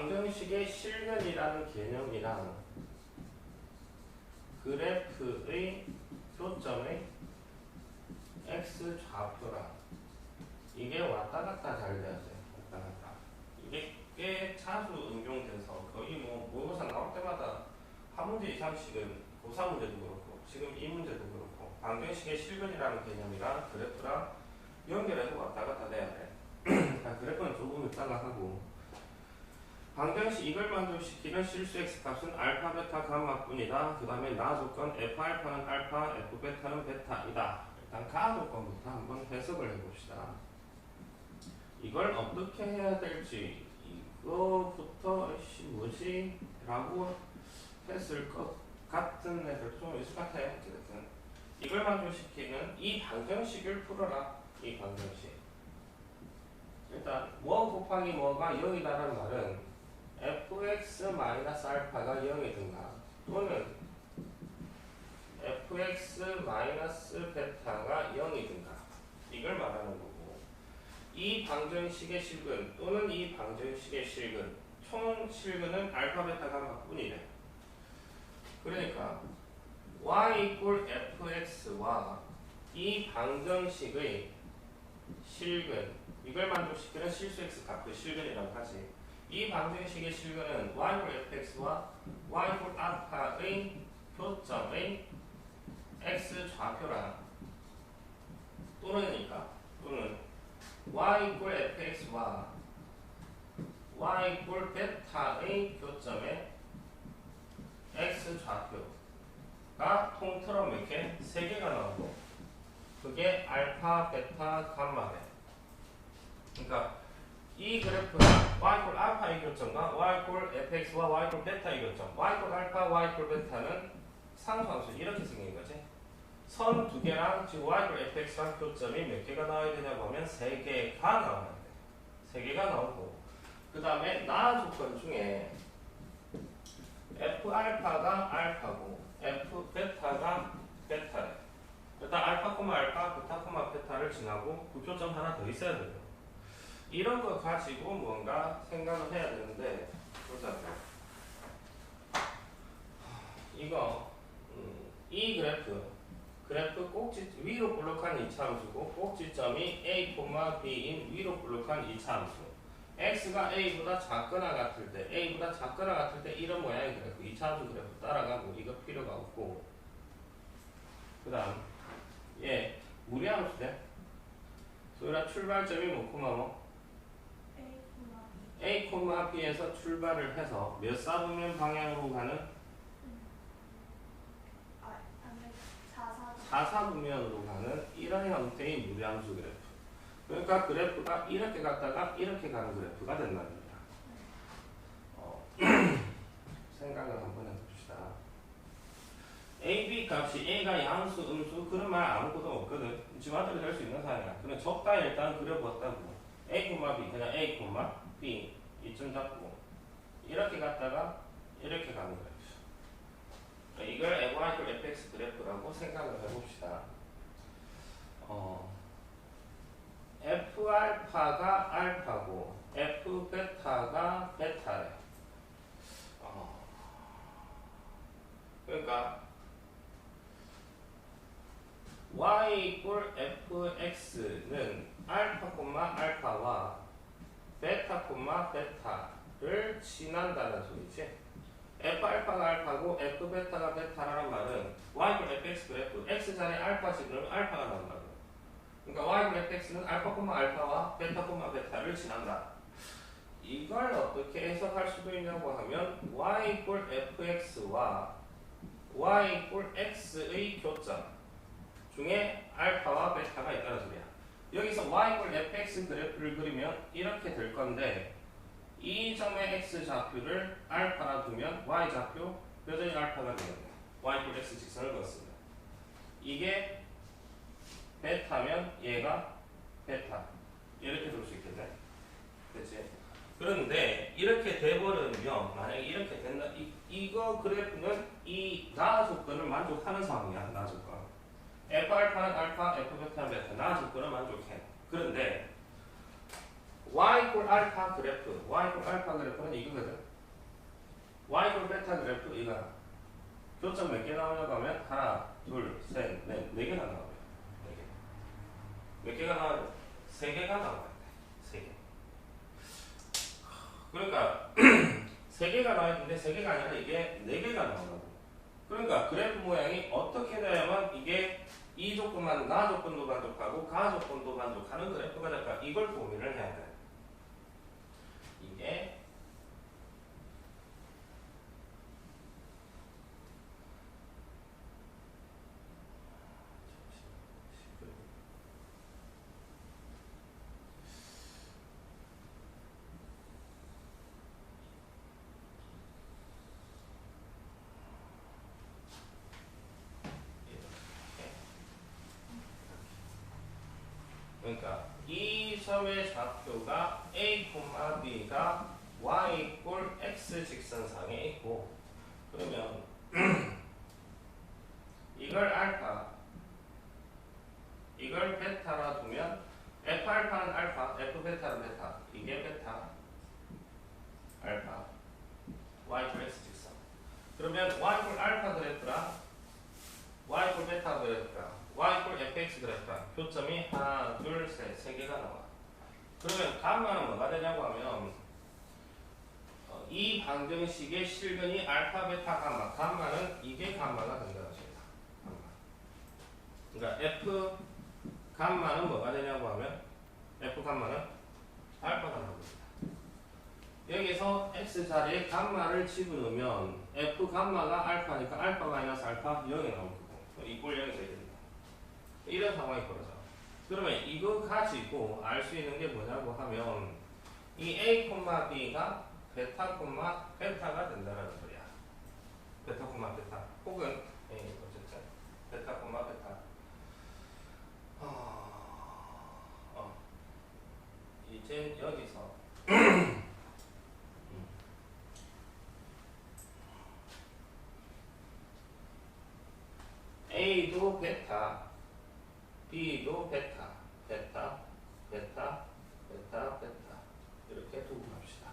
방정식의 실근이라는 개념이랑 그래프의 교점의 x 좌표랑 이게 왔다 갔다 잘 돼야 돼요. 왔다 갔다. 이게 꽤 자주 응용돼서 거의 뭐 모의고사 나올 때마다 한 문제 이상씩은 고3 문제도 그렇고 지금 이 문제도 그렇고 방정식의 실근이라는 개념이랑 그래프랑 연결해서 왔다 갔다 돼야 돼. 그래프는 조금 이따가 하고 방정식 이걸 만족시키는 실수 x 값은 알파, 베타, 감마뿐이다. 그 다음에 나 조건 f 알파는 알파, f 베타는 베타이다. 일단 가 조건부터 한번 해석을 해봅시다. 이걸 어떻게 해야 될지 이거부터 뭐지? 라고 했을 것 같은 애들 좀 있을 것 같아요. 어쨌든 이걸 만족시키는 이 방정식을 풀어라. 이 방정식. 일단 뭐 곱하기 뭐가 0이다라는 말은 fx-알파가 0이든가 또는 fx-베타가 0이든가 이걸 말하는 거고 이 방정식의 실근 또는 이 방정식의 실근 총 실근은 알파, 베타, 감마뿐이래. 그러니까 y = fx와 이 방정식의 실근 이걸 만족시키는 실수 x 값 그 실근이라고 하지. 이 방정식의 실근은 y = fx와 y = 알파의 교점의 x 좌표랑 또는 y = fx와 y = 베타의 교점의 x 좌표가 통틀어 몇 개? 3개가 나오고 그게 알파, 베타, 감마래. 그러니까 이 그래프가 y = 알파의 교점과 y = fx와 y = 베타의 교점 y = 알파, y = 베타는 상수함수 이렇게 생긴 거지. 선 두 개랑 지금 y = fx랑 교점이 몇 개가 나와야 되냐고 하면 3개가 나와야 돼. 3개가 나오고 그 다음에 나 조건 중에 f 알파가 알파고 f 베타가 베타래. 일단 알파, 알파, 베타, 베타를 지나고 그 교점 하나 더 있어야 돼요. 이런 거 가지고 뭔가 생각을 해야 되는데 보자고요. 이거 이 그래프 꼭지 위로 볼록한 2차함수고 꼭지점이 a, b인 위로 볼록한 2차함수 x가 a보다 작거나 같을 때 a보다 작거나 같을 때 이런 모양의 그래프 2차함수 그래프 따라가고 이거 필요가 없고 그 다음 얘 무리함수래. 소유라 출발점이 뭐 A, B에서 출발을 해서 몇 사분면 방향으로 가는 4사분면으로 가는 이런 형태의 무리함수 그래프. 그러니까 그래프가 이렇게 갔다가 이렇게 가는 그래프가 된답니다. 생각을 한번 해봅시다. A, B 값이 A가 양수, 음수 그런 말 아무것도 없거든. 지마들이 될 수 있는 사항이야. 그냥 적다 일단 그려봤다고. A, B 그냥 A, B 이쯤 잡고 이렇게 갔다가 이렇게 가는 그래프. 이걸 y = fx 그래프라고 생각을 해봅시다. f 알파가 알파고 f 베타가 베타래. 그러니까 y = fx는 알파, 알파와 베타, 베타를 지난다는 소리지. f 알파가 알파고 f 베타가 베타라는 말은 y = fx 그래프 x자리 알파 지금 알파가 나온다고. 그러니까 y = fx는 알파, 알파와 베타, 베타를 지난다. 이걸 어떻게 해석할 수도 있냐고 하면 y = fx와 y = x의 교점 중에 알파와 베타가 있다는 소리야. 여기서 y = fx 그래프를 그리면 이렇게 될 건데 이 점의 x 좌표를 알파라 두면 y 좌표 여전히 알파가 되겠네. y = x 직선을 그었습니다. 이게 베타면 얘가 베타 이렇게 볼 수 있겠네. 그치? 그런데 이렇게 돼버리면 만약에 이렇게 된다 이거 그래프는 이 나 조건을 만족하는 상황이야. 나 조건 f 알파는 알파, f 베타는 베타 나 조건을 만족해. 그런데 y 이꼴 알파 그래프, y 이꼴 알파 그래프는 이거거든. y 이꼴 베타 그래프 이거야. 교점 몇 개 나오냐고 하면 하나, 둘, 셋, 넷, 네 개가 나와요. 네 개. 몇 개가 나와요? 세 개가 나와요. 세 개. 그러니까 세 개가 나와야 되는데 세 개가 아니라 이게 네 개가 나오고. 그러니까 그래프 모양이 어떻게 되야만 이게 이 조건만 나 조건도 만족하고 가 조건도 만족하는 그래프가 될까? 이걸 고민을 해야 돼. 이게 그러니까 이 점의 좌표가 A, B가 y 이꼴 x 직선상에 있고 그러면 이걸 알파 이걸 베타라 두면 F 알파는 알파, F 베타는 베타 이게 베타 알파 y 이꼴 x 직선 그러면 y 이꼴 알파 그래프랑 y 이꼴 베타 그래프랑 y 이꼴 fx 그래프랑 교점이 하나, 둘, 셋, 세 개가 나와. 그러면 감마는 뭐가 되냐고 하면 이 방정식의 실근이 알파, 베타, 감마. 감마는 이게 감마가 된다는 소리다. 감마. 그러니까 f 감마는 뭐가 되냐고 하면 f 감마는 알파가 나옵니다. 여기서 x 자리에 감마를 집어넣으면 f 감마가 알파니까 알파 마이너스 알파 0이 나올 거고 이꼴 0이 돼야 된다. 이런 상황이 벌어져. 그러면 이거 가지고 알 수 있는 게 뭐냐고 하면 이 A, B가 베타, 베타가 된다는 소리야. 베타, 베타. 혹은 어쨌든 베타, 베타. 이제 여기서 A도 베타, B도 베타, 베타, 베타, 베타, 베타 이렇게 두고 갑시다.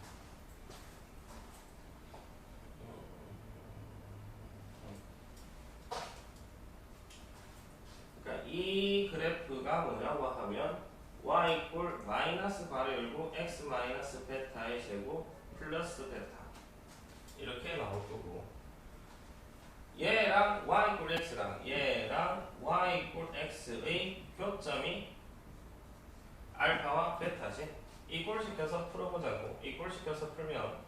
그러니까 이 그래프가 뭐냐고 하면 y 이꼴 마이너스 괄호 열고 x 마이너스 베타의 제곱 플러스 베타 이렇게 나올 거고 얘랑 y 이꼴 x랑 얘랑 y 이꼴 x의 교점이 알파와 베타지. 이꼴 시켜서 풀어보자고. 이꼴 시켜서 풀면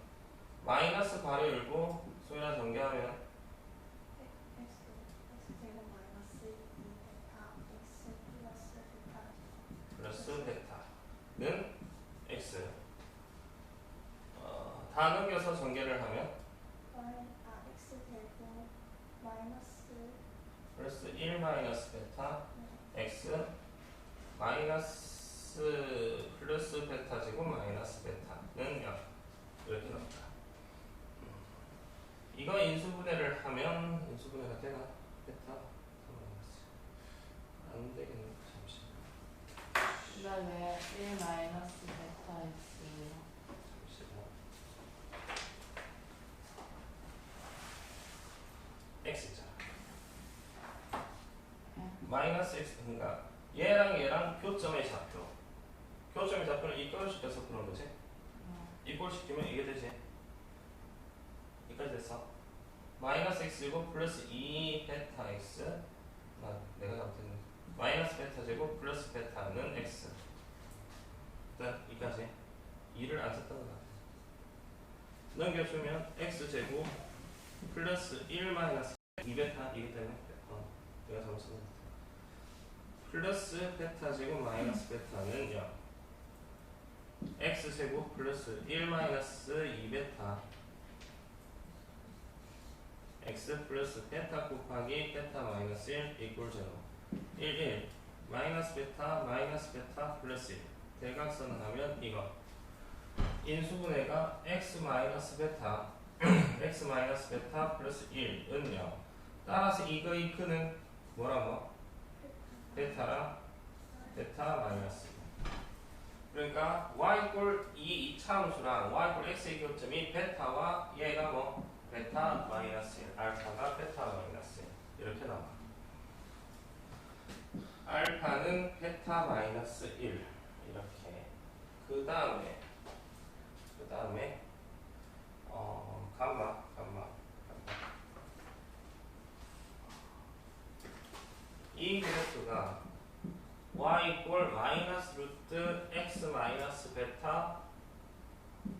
마이너스 괄호 열고 소위나 전개하면 플러스 베타는 x 다 넘겨서 전개를 하면 x 제곱 마이너스 플러스 1 마이너스 베타 x 마이너스 플러스 베타 제곱 마이너스 베타는 0 이렇게 나온다. 이거 인수분해를 하면 인수분해가 되나? 베타 마이너스 안 되겠네. 잠시만. 왜 1 마이너스 베타 x예요? 잠시만. x 있잖아. 마이너스 x 그러니까 얘랑 얘랑 교점의 좌표. 교점의 좌표는 이꼴 시켜서 그런 거지. 이꼴 시키면 이게 되지. 여기까지 됐어. 마이너스 x 제곱 플러스 2 베타 x 내가 잘못했네. 마이너스 베타 제곱 플러스 베타는 x. 일단 이까지 2를 안 썼던 것 같아. 넘겨주면 x 제곱 플러스 1 마이너스 2 베타 이기 때문에 내가 잘못 썼네. 플러스 베타 제곱 마이너스 베타는 0. x 제곱 플러스 1 마이너스 2 베타 x 플러스 베타 곱하기 베타 마이너스 1 이꼴 0 1 마이너스 베타 플러스 1 대각선을 하면 이거 인수분해가 x 마이너스 베타 x 마이너스 베타 플러스 1은 0 따라서 이거의 크는 뭐라고? 베타랑 베타 마이너스 그러니까 y 꼴 2 이차함수랑 y 꼴 x의 교점이 베타와 얘가 뭐 베타 마이너스 1, 알파가 베타 마이너스 1 이렇게 나와. 알파는 베타 마이너스 1 이렇게. 그 다음에 감마 이 그래프가 y 꼴 마이너스 루트 x 마이너스 베타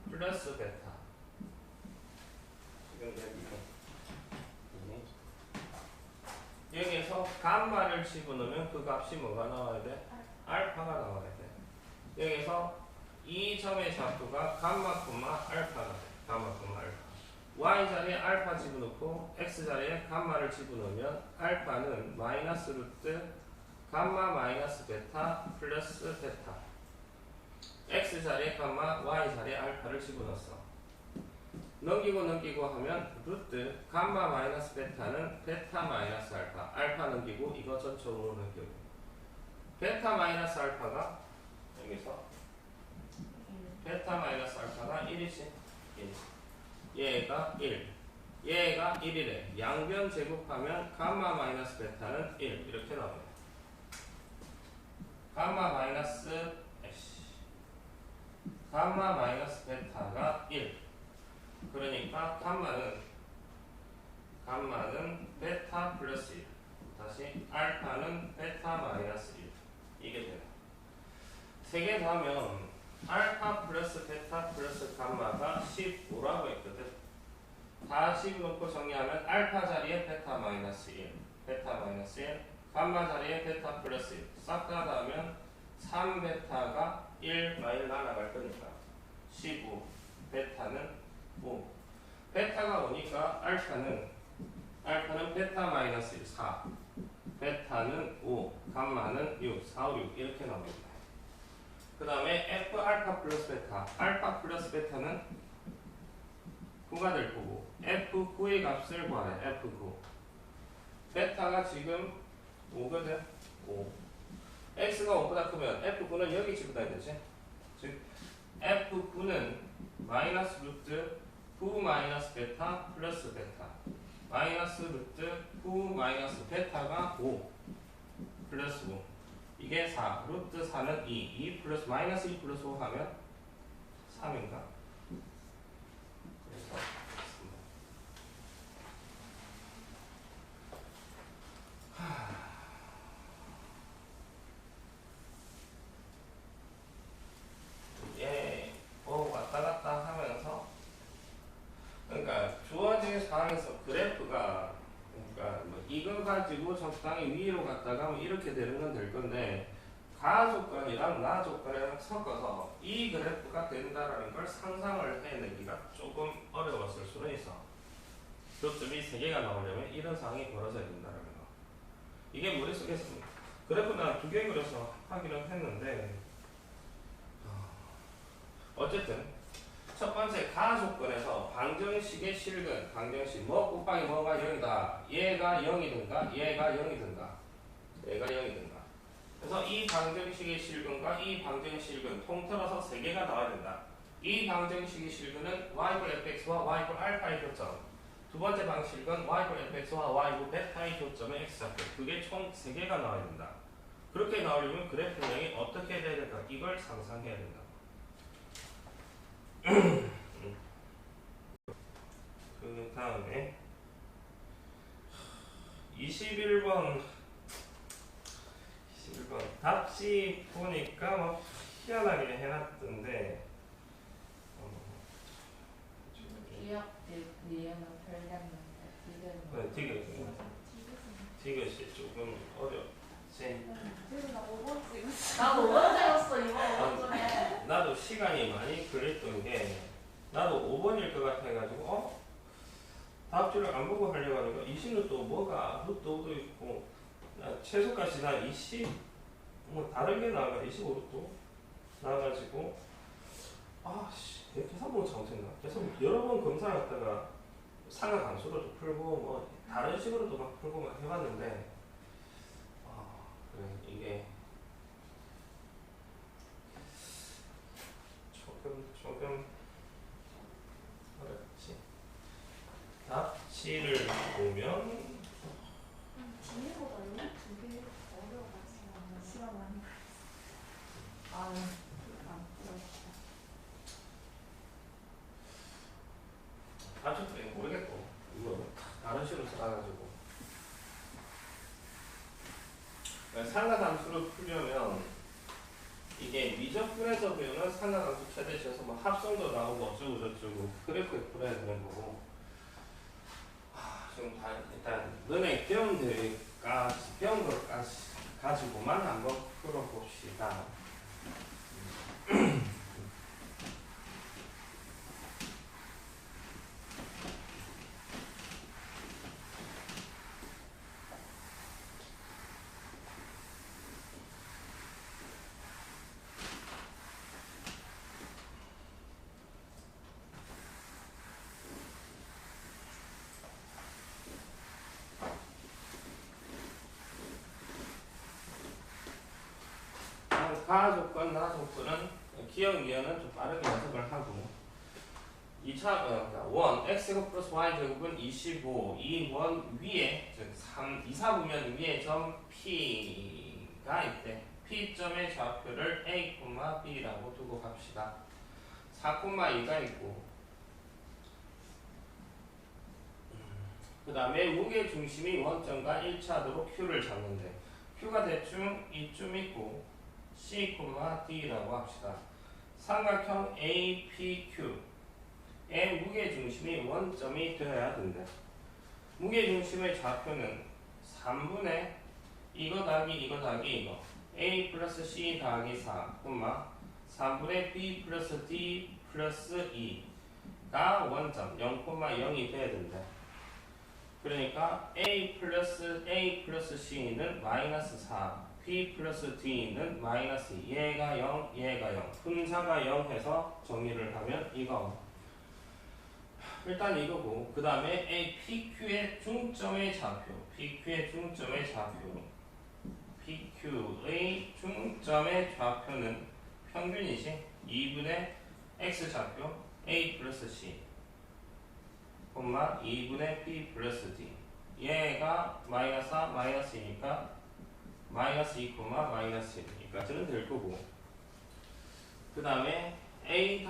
플러스 베타. 지금 여기에서 감마를 집어넣으면 그 값이 뭐가 나와야 돼? 알파가 나와야 돼. 여기서 이 점의 좌표가 감마 콤마 알파가 돼. 감마 콤마 알파. y 자리에 알파 집어넣고 x 자리에 감마를 집어넣으면 알파는 마이너스 루트 감마 마이너스 베타 플러스 베타. x 자리에 감마, y 자리에 알파를 집어넣었어. 넘기고 하면 루트 감마 마이너스 베타는 베타 마이너스 알파. 알파 넘기고 이거 전체적으로 넘기고. 베타 마이너스 알파가 여기서 베타 마이너스 알파가 1이지. 1. 얘가 1. 얘가 1이래. 양변 제곱하면 감마 마이너스 베타는 1. 이렇게 나옵니다. 감마 마이너스 베타가 1. 그러니까 감마는 베타 플러스 1. 다시 알파는 베타 마이너스 1. 이게 돼요. 세 개 더하면 알파 플러스 베타 플러스 감마가 15라고 했거든. 다 집어넣고 정리하면 알파 자리에 베타 마이너스 1, 베타 마이너스 1, 감마 자리에 베타 플러스 1. 싹 다 더하면 3베타가 1 마일 날아갈 거니까 15, 베타는 5. 베타가 오니까 알파는 베타 마이너스 1, 4. 베타는 5, 감마는 6, 4, 5, 6 이렇게 나옵니다. 그 다음에 F 알파 플러스 베타. 알파 플러스 베타는 9가 될 거고 F9의 값을 구하래. F9. 베타가 지금 5거든. 5. X가 5보다 크면 F9는 여기 집어넣어야 되지. 즉 F9는 마이너스 루트 9 마이너스 베타 플러스 베타. 마이너스 루트 9 마이너스 베타가 5 플러스 5. 이게 4. 루트 4는 2. 2 플러스 마이너스 2 플러스 5 하면 3인가? 그래서 왔다 갔다 하면서 그러니까 주어진 상황에서 그래프가 그러니까 뭐 이거 가지고 적당히 위로 갔다가 뭐 이렇게 되는 건 될 건데 가 조건이랑 나 조건이랑 섞어서 이 그래프가 된다라는 걸 상상을 해내기가 조금 어려웠을 수는 있어. 교점이 3개가 나오려면 이런 상황이 벌어져야 된다는 거. 이게 머릿속에서 그래프는 2개 그려서 하기는 했는데 어쨌든 첫 번째 가 조건에서 방정식의 실근, 방정식 뭐 곱하기 뭐가 0이다. 얘가 0이든가 얘가 0이든가 얘가 0이든가. 그래서 이 방정식의 실근과 이 방정식의 실근 통틀어서 3개가 나와야 된다. 이 방정식의 실근은 y꼴 fx와 y꼴 알파의 교점. 두 번째 방식은 y꼴 fx와 y꼴 베타의 교점의 x좌표. 그게 총 3개가 나와야 된다. 그렇게 나오려면 그래프명이 어떻게 돼야 될까? 이걸 상상해야 된다. 그 다음에 21번 답지 보니까 뭐 희한하게 해놨던데 기억 니은은 틀렸는데 디귿이 조금 어렵지. 그래서 나 5번 찍었어. 나 5번 찍었어 이번 5번 중에. 나도 시간이 많이 걸렸던 게 나도 5번일 것 같아가지고 답지를 안 보고 하려고 하니까 20은 또 뭐가 루트5도 있고 최소값이 나 20 뭐 다른 게 나와가 25루트 나와가지고 내 계산번호 잘못했나? 그래서 여러 번 검사를 했다가 상하함수로도 풀고 뭐 다른 식으로도 막 풀고 막 해봤는데 그래 이게 조금 어렵지. 답지를 보면 뒤에보다 여기 두개 어려워가지고 시간 많이 아, 안 풀었어. 답지도 이거 모르겠고 이거 다른 식으로 써가지고 상하함수를 풀려면 이게 미적분에서 배우는 상하함수 최대치에서 뭐 합성도 나오고 어쩌고 저쩌고 그렇게 풀어야 되는 거고 지금 다 일단 너네 배운 것까지 가지고만 한번 풀어봅시다. 가조건, 나조건은 기억 이해는 좀 빠르게 연습을 하고 2차 원 x제곱 플러스 y제곱은 25 이 원 위에 즉 3, 2, 4분면 위에 점 P가 있대. P점의 좌표를 A, B라고 두고 갑시다. 4,2가 있고 그 다음에 무게 중심이 원점과 1차도로 Q를 잡는데 Q가 대충 이쯤 있고 C, D라고 합시다. 삼각형 APQ의 무게중심이 원점이 되어야 된다. 무게중심의 좌표는 3분의 이거 더하기 이거 A 플러스 C 더하기 4, 3분의 B 플러스 D 플러스 2가 원점 0,0이 돼야 된다. 그러니까 A 플러스 C는 마이너스 4 B 플러스 D는 마이너스 2 얘가 0 얘가 0 분자가 0 해서 정리를 하면 이거 일단 이거고 그 다음에 A PQ의 중점의 좌표 PQ의 중점의 좌표는 평균이지 2분의 X좌표 A 플러스 C 2분의 B 플러스 D 얘가 마이너스 4 마이너스 2니까 마이너스 2, 마이너스 1까지는 될 거고 그 다음에 A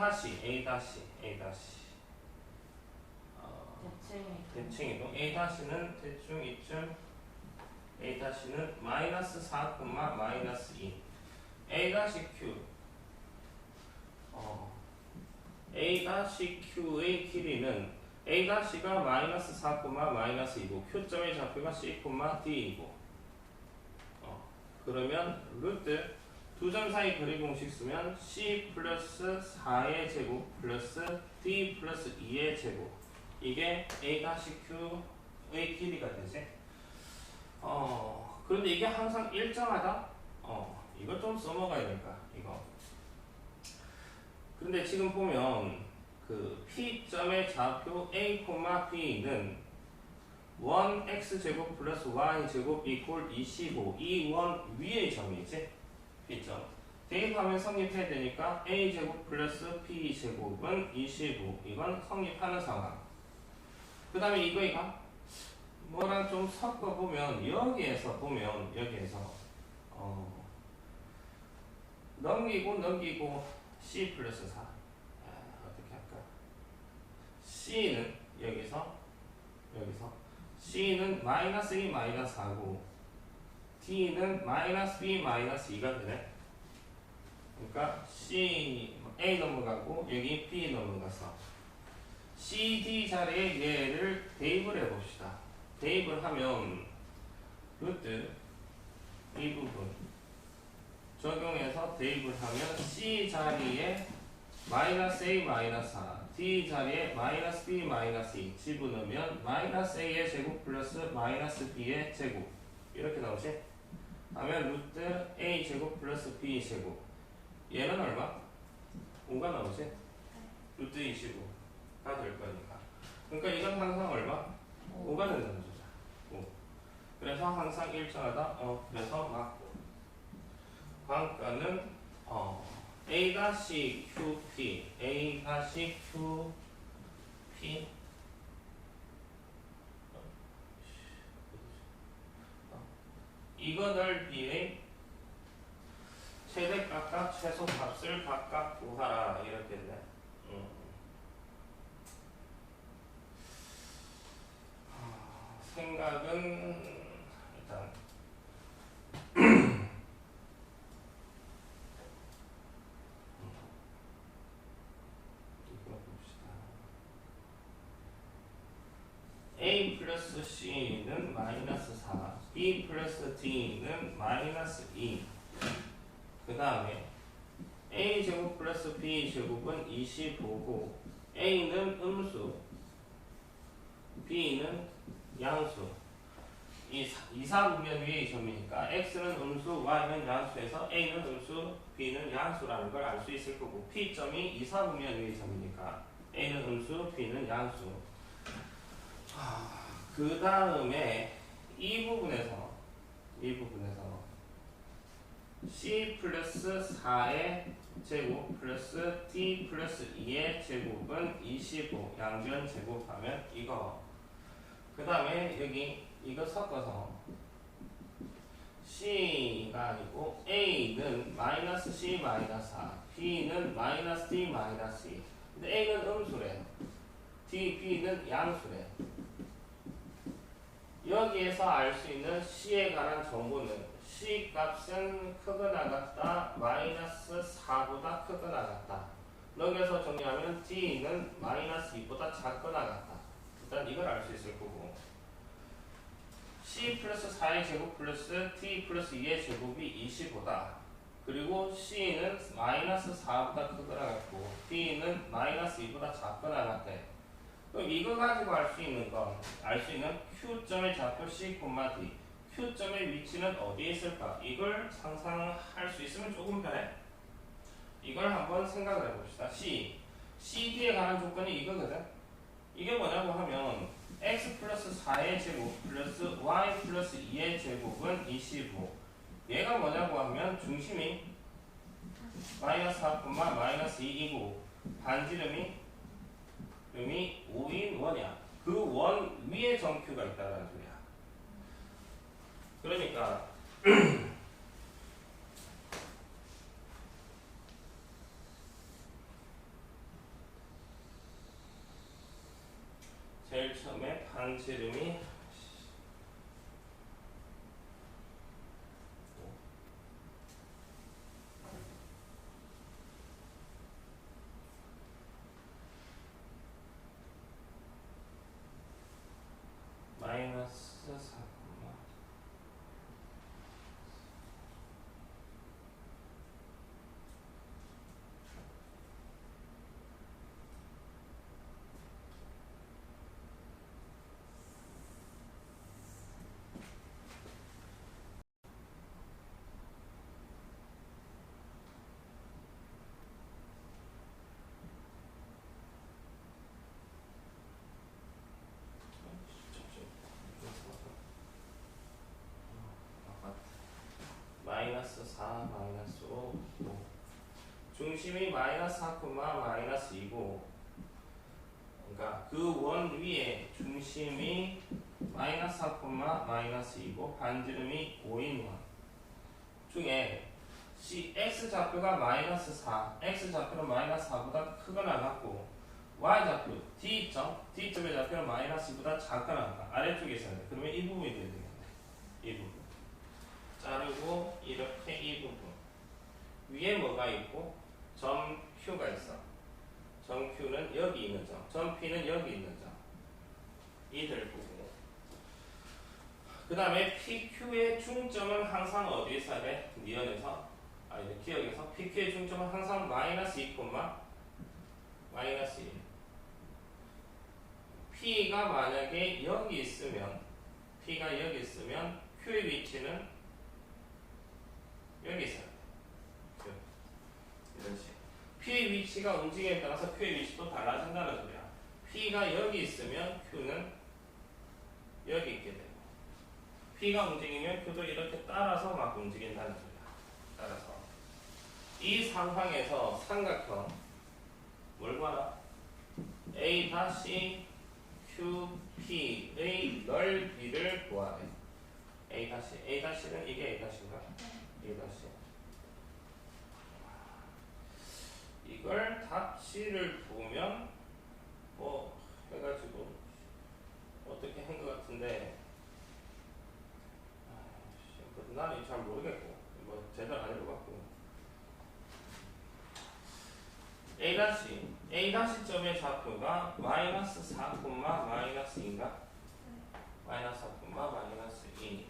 대칭이동 A-는 대충 이쯤 A-는 마이너스 4, 마이너스 2 A-Q A-Q의 길이는 A-가 마이너스 4, 마이너스 2고 Q점의 좌표가 C, D이고 그러면 루트 두 점 사이 거리 공식 쓰면 C 플러스 4의 제곱 플러스 D 플러스 2의 제곱 이게 A-Q의 길이가 되지. 그런데 이게 항상 일정하다? 이거 좀 써먹어야 될까? 이거. 그런데 지금 보면 그 P점의 좌표 A, B는 1x제곱 플러스 y제곱 이퀄 25 이 원 위의 점이지 P점 대입하면 성립해야 되니까 a제곱 플러스 b제곱은 25 이건 성립하는 상황 그 다음에 이거 뭐랑 좀 섞어보면 여기에서 넘기고 c 플러스 4 어떻게 할까 c는 여기서 C는 마이너스 2, 마이너스 4고 D는 마이너스 B, 마이너스 2가 되네. 그러니까 C, A 넘어가고 여기 B 넘어가서 C, D 자리에 얘를 대입을 해봅시다. 대입을 하면 루트 이 부분 적용해서 대입을 하면 C 자리에 마이너스 A, 마이너스 4 D 자리에 마이너스 B, 마이너스 2 집어넣으면 마이너스 A의 제곱 플러스 마이너스 B의 제곱 이렇게 나오지? 하면 루트 A 제곱 플러스 B 제곱 얘는 얼마? 5가 나오지? 루트 25가 될 거니까 그러니까 이건 항상 얼마? 5가 된다는 거죠. 5. 그래서 항상 일정하다? 그래서 맞고 관가는 A-QP, A-QP 이거 넓이의 최대값과 최소값을 각각 구하라 이렇게 했네. 생각은 일단 이거 봅시다. A 플러스 C는 마이너스 4, B 플러스 D는 마이너스 2. 그 다음에 A제곱 플러스 B제곱은 25고 A는 음수, B는 양수. 이 이사분면 위의 점이니까 X는 음수, Y는 양수에서 A는 음수, B는 양수라는 걸 알 수 있을 거고 P점이 이사분면 위의 점이니까 A는 음수, B는 양수. 그 다음에 이 부분에서 C 플러스 4의 제곱 플러스 D 플러스 2의 제곱은 25 양변 제곱하면 이거. 그 다음에 여기 이거 섞어서 C가 아니고 A는 마이너스 C 마이너스 4, B는 마이너스 D 마이너스 2. 근데 A는 음수래. D, B는 양수래. 여기에서 알 수 있는 C에 관한 정보는 C 값은 크거나 같다, 마이너스 4보다 크거나 같다. 여기서 정리하면 D는 마이너스 2보다 작거나 같다. 일단 이걸 알 수 있을 거고 C 플러스 4의 제곱 플러스 D 플러스 2의 제곱이 25다. 그리고 C는 마이너스 4보다 크거나 같고 D는 마이너스 2보다 작거나 같대. 그럼 이거 가지고 알 수 있는 Q점의 좌표 C, D. Q점의 위치는 어디에 있을까? 이걸 상상할 수 있으면 조금 편해. 이걸 한번 생각을 해봅시다. CD에 관한 조건이 이거거든. 이게 뭐냐고 하면 X 플러스 4의 제곱 플러스 Y 플러스 2의 제곱은 25. 얘가 뭐냐고 하면 중심이 마이너스 4, 마이너스 2이고 반지름이 5인 원이야. 그 원 위에 점Q가 있다는 소리야. 그러니까 제일 처음에 반지름이 마이너스 4, 마이너스 4, 마이너스 5, 5. 중심이 마이너스 4, 마이너스 2고 그러니까 그 원 위에 중심이 마이너스 4, 마이너스 2고 반지름이 5인 원 중에 X좌표가 마이너스 4, X좌표는 마이너스 4보다 크거나 같고 Y좌표, D점의 좌표는 마이너스 2보다 작거나 같다. 아래쪽에 있어야 돼. 그러면 이 부분이 되겠네. 이 부분. 자르고 이렇게 이 부분. 위에 뭐가 있고 점 Q가 있어. 점 Q는 여기 있는 점, 점 P는 여기 있는 점. 이들 부분. 그 다음에 PQ의 중점은 항상 어디에 있어야 돼? 니언에서 기억에서 PQ의 중점은 항상 마이너스 2, 마이너스 1. P가 만약에 여기 있으면 Q의 위치는 여기 있어요. 이런 식. P의 위치가 움직임에 따라서 Q의 위치도 달라진다는 소리야. P가 여기 있으면 Q는 여기 있게 되고 P가 움직이면 Q도 이렇게 따라서 막 움직인다는 소리야. 따라서 이 상황에서 삼각형 뭘 구하라? A 다시 QP의 넓이를 구하래. A 다시는 이게 A 다시인가? A 다시. 이걸 답지를 보면 뭐 해가지고 어떻게 한 것 같은데 나는 잘 모르겠고 뭐 제대로 안 해봐갖고 A 점의 좌표가 마이너스 4, 마이너스 2인가? 마이너스 4, 마이너스 2.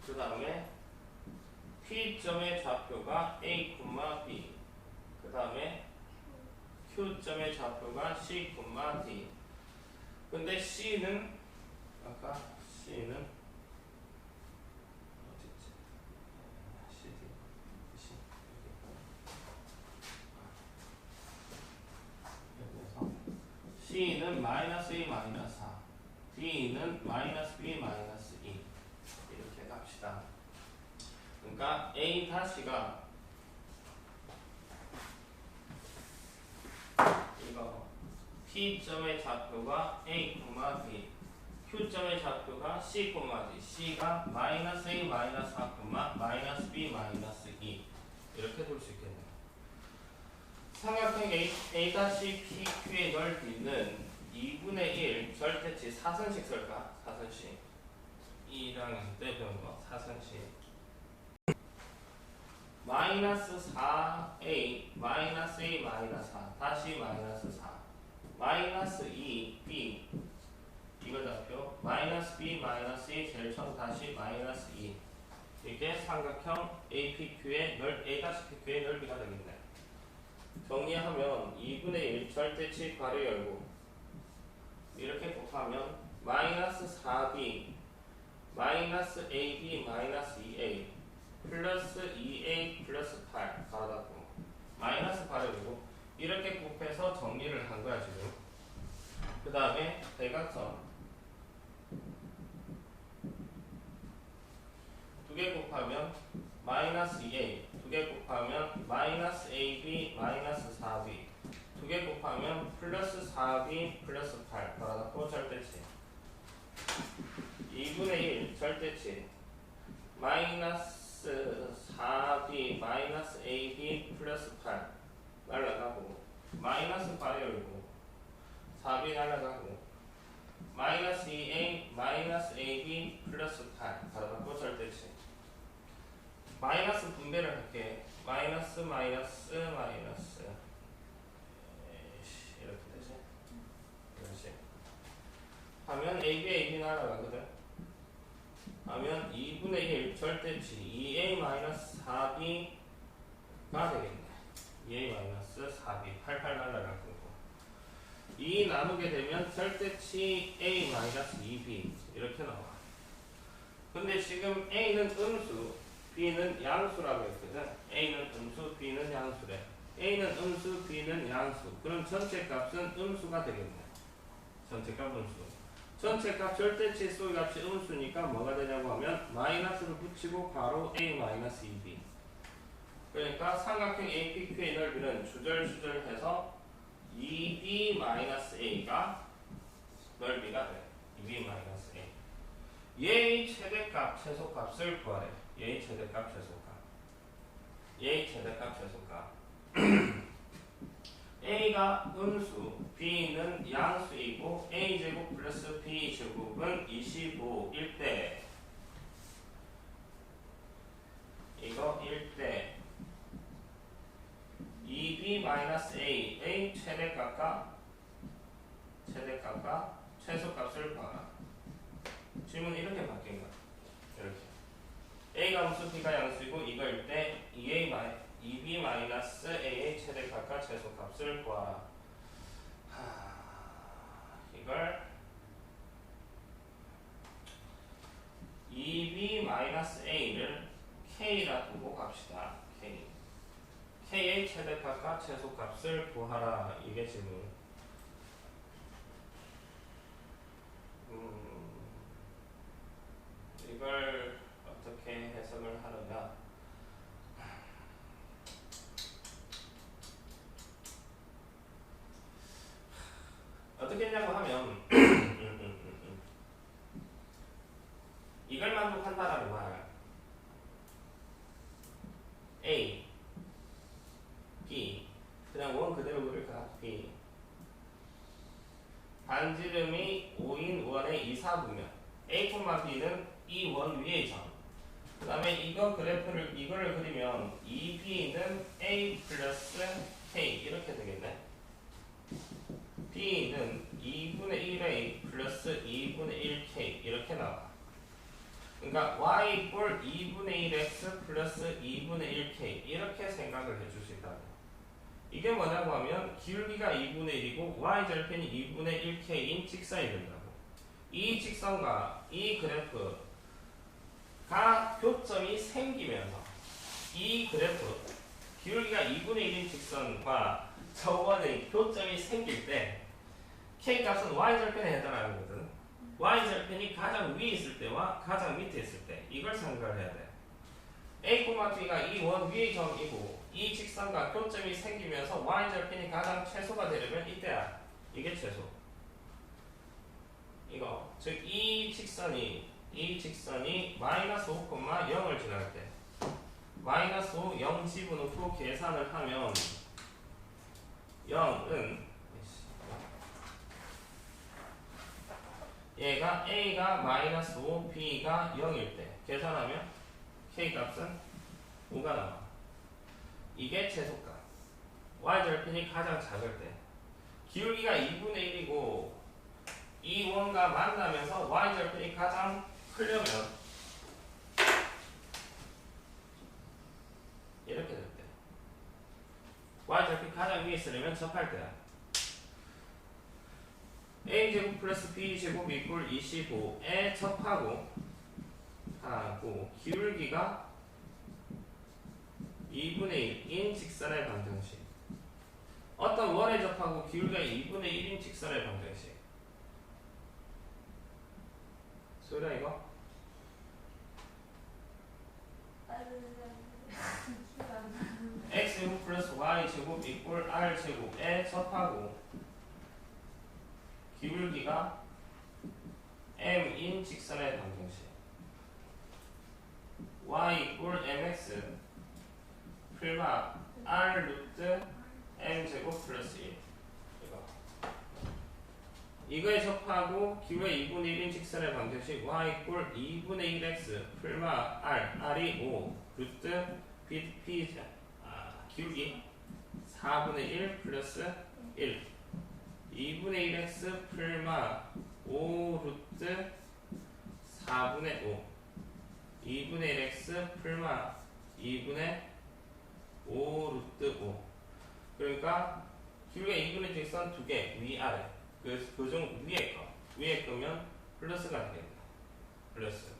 그 다음에 P 점의 좌표가 A, B. 그 다음에 Q 점의 좌표가 C, D. 근데 C는 아까 C는 어딨지? C. C는 마이너스 2, 마이너스 4. D는 마이너스 B, 마이너스 2. 이렇게 갑시다. 그러니까 A 다시가 이거 P점의 좌표가 A, B, Q점의 좌표가 C, D, C가 마이너스 A, 마이너스 4, 마이너스 B, 마이너스 2 이렇게 둘 수 있겠네요. 삼각형 A-PQ의 넓이는 2분의 1 절대치 사선식 쓸까? 사선식 2학년 때 배운 거 사선식 마이너스 4A 마이너스 A 마이너스 4 다시 마이너스 4 마이너스 2B 이걸 좌표 마이너스 B 마이너스 A 제일 처음 다시 마이너스 2 이게 삼각형 APQ의 A-PQ의 넓이가 되겠네. 정리하면 2분의 1 절대치 괄호 열고 이렇게 곱하면 마이너스 4B 마이너스 AB 마이너스 2A 플러스 2A 플러스 8 괄호 닫고 마이너스 괄호 열고 이렇게 곱해서 정리를 한 거야 지금. 그 다음에 대각선 두 개 곱하면 마이너스 2A 두 개 곱하면 마이너스 AB 마이너스 4B 두 개 곱하면 플러스 4B 플러스 8 괄호 절대치 2분의 1 절대치 마이너스 4B 마이너스 AB 플러스 8 날라가고 마이너스 8 열고 4B 날라가고 마이너스 2A 마이너스 AB 플러스 8 괄호 절대치 마이너스 분배를 할게. 마이너스 마이너스 마이너스 이렇게 되지? 그렇지. 하면 AB 날아가거든. 하면 2분의 1 절대치 2A 마이너스 4B가 되겠네. 2A 마이너스 4B 88 날아갈 거고 2 나누게 되면 절대치 A 마이너스 2B 이렇게 나와. 근데 지금 A는 음수 B는 양수라고 했거든. A는 음수, B는 양수래. A는 음수, B는 양수. 그럼 전체 값은 음수가 되겠네. 전체 값 음수. 전체 값 절대치 소의 값이 음수니까 뭐가 되냐고 하면 마이너스를 붙이고 괄호 A 마이너스 2B. 그러니까 삼각형 APQ의 넓이는 주절해서 2B 마이너스 A가 넓이가 돼. 2B 마이너스 A. 얘의 최대값, 최소값을 구하래. 얘의 최대값, 최소값. 얘의 최대값, 최소값. A가 음수, B는 양수이고 A제곱 플러스 B제곱은 25일 때 이거 1대 2B-A의 최대값과 최소값을 구하라. 질문은 이렇게 바뀐 거야. 이렇게 A가 음수, B가 양수이고 이거일 때 2B-A의 최대값과 최소값을 구하라. 이걸 2B-A를 K라 두고 갑시다. K의 최대값과 최소값을 구하라. 이게 질문. 이걸 어떻게 해석을 하느냐. 어떻게 했냐고 하면 이걸 만족한다라는 말 A, B 그냥 원 그대로 그릴까? B 반지름이 5인 원의 이사분면 A, B는 이 원 위의 점. 그 다음에 이거를 그리면 2B는 A 플러스 K 이렇게 되겠네. B는 2분의 1A 플러스 2분의 1K 이렇게 나와. 그러니까 Y 이꼴 2분의 1X 플러스 2분의 1K 이렇게 생각을 해줄 수 있다고. 이게 뭐냐고 하면 기울기가 2분의 1이고 Y절편이 2분의 1K인 직선이 된다고. 이 직선과 이 그래프가 교점이 생기면서 이 그래프 기울기가 2분의 1인 직선과 저원의 교점이 생길 때 K 값은 Y절편에 해당하는 거거든. Y절편이 가장 위에 있을 때와 가장 밑에 있을 때 이걸 생각을 해야 돼. A, B가 이 원 위의 점이고 이 직선과 교점이 생기면서 Y절편이 가장 최소가 되려면 이때야. 이게 최소. 이거 즉 이 직선이 마이너스 5,0을 지날 때 마이너스 5, 0 집어넣고 계산을 하면 0은 얘가 A가 마이너스 5, B가 0일 때 계산하면 K 값은 5가 나와. 이게 최소값. Y절편이 가장 작을 때 기울기가 2분의 1이고 이 원과 만나면서 Y절편이 가장 크려면 이렇게 될 때 Y절편이 가장 위에 있으려면 접할 때야. A제곱 플러스 B제곱 이꼴 25에 접하고 하고 기울기가 2분의 1인 직선의 방정식. 어떤 원에 접하고 기울기가 2분의 1인 직선의 방정식. 소리야 이거? X제곱 플러스 Y제곱 이꼴 R제곱에 접하고 기울기가 M인 직선의 방정식. Y 이꼴 MX 풀마 R 루트 M제곱 플러스 1 이거에 접하고 기울기가 2분의 1인 직선의 방정식 Y 이꼴 2분의 1X 풀마 R이 5 루트 기울기 4분의 1 플러스 1 2분의 1X 풀마 5 루트 4분의 5 2분의 1X 풀마 2분의 5 루트 5 그러니까 기울기가 2분의 직선 2개 위아래 그중 위에 거면 플러스가 되겠다. 플러스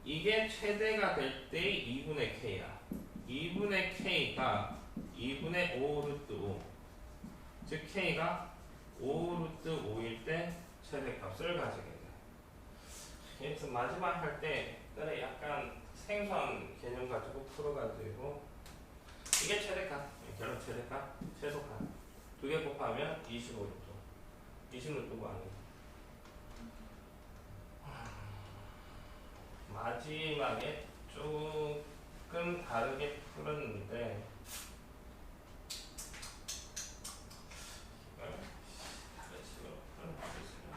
이게 최대가 될 때의 2분의 K야. 2분의 K가 2분의 5 루트 5 즉 K가 5 루트 5일 때 최대값을 가지게 돼. 그래서 마지막 할 때 그래 약간 생소한 개념 가지고 풀어가지고 이게 최대값, 결론 최대값, 최소값 두 개 곱하면 25루트 20루트가 아니고 마지막에 조금 다르게 풀었는데 다른 식으로 풀어보겠습니다.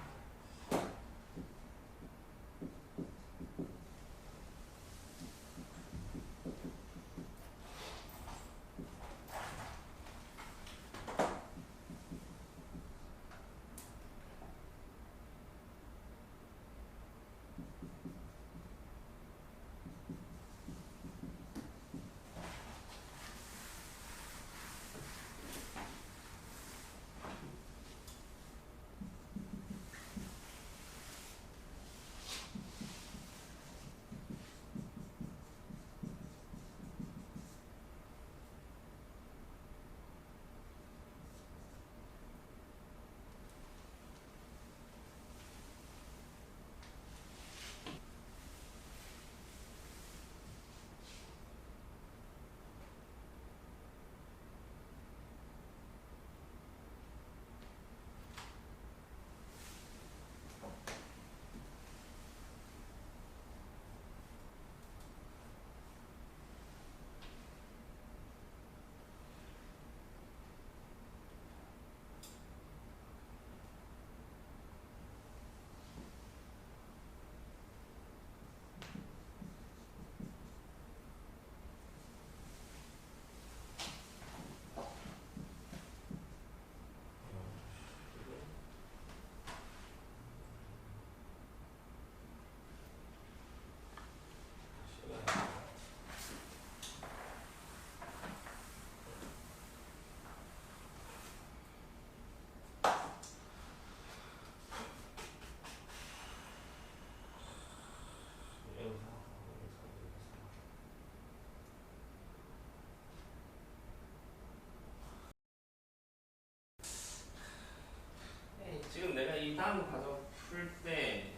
2단 과정 풀 때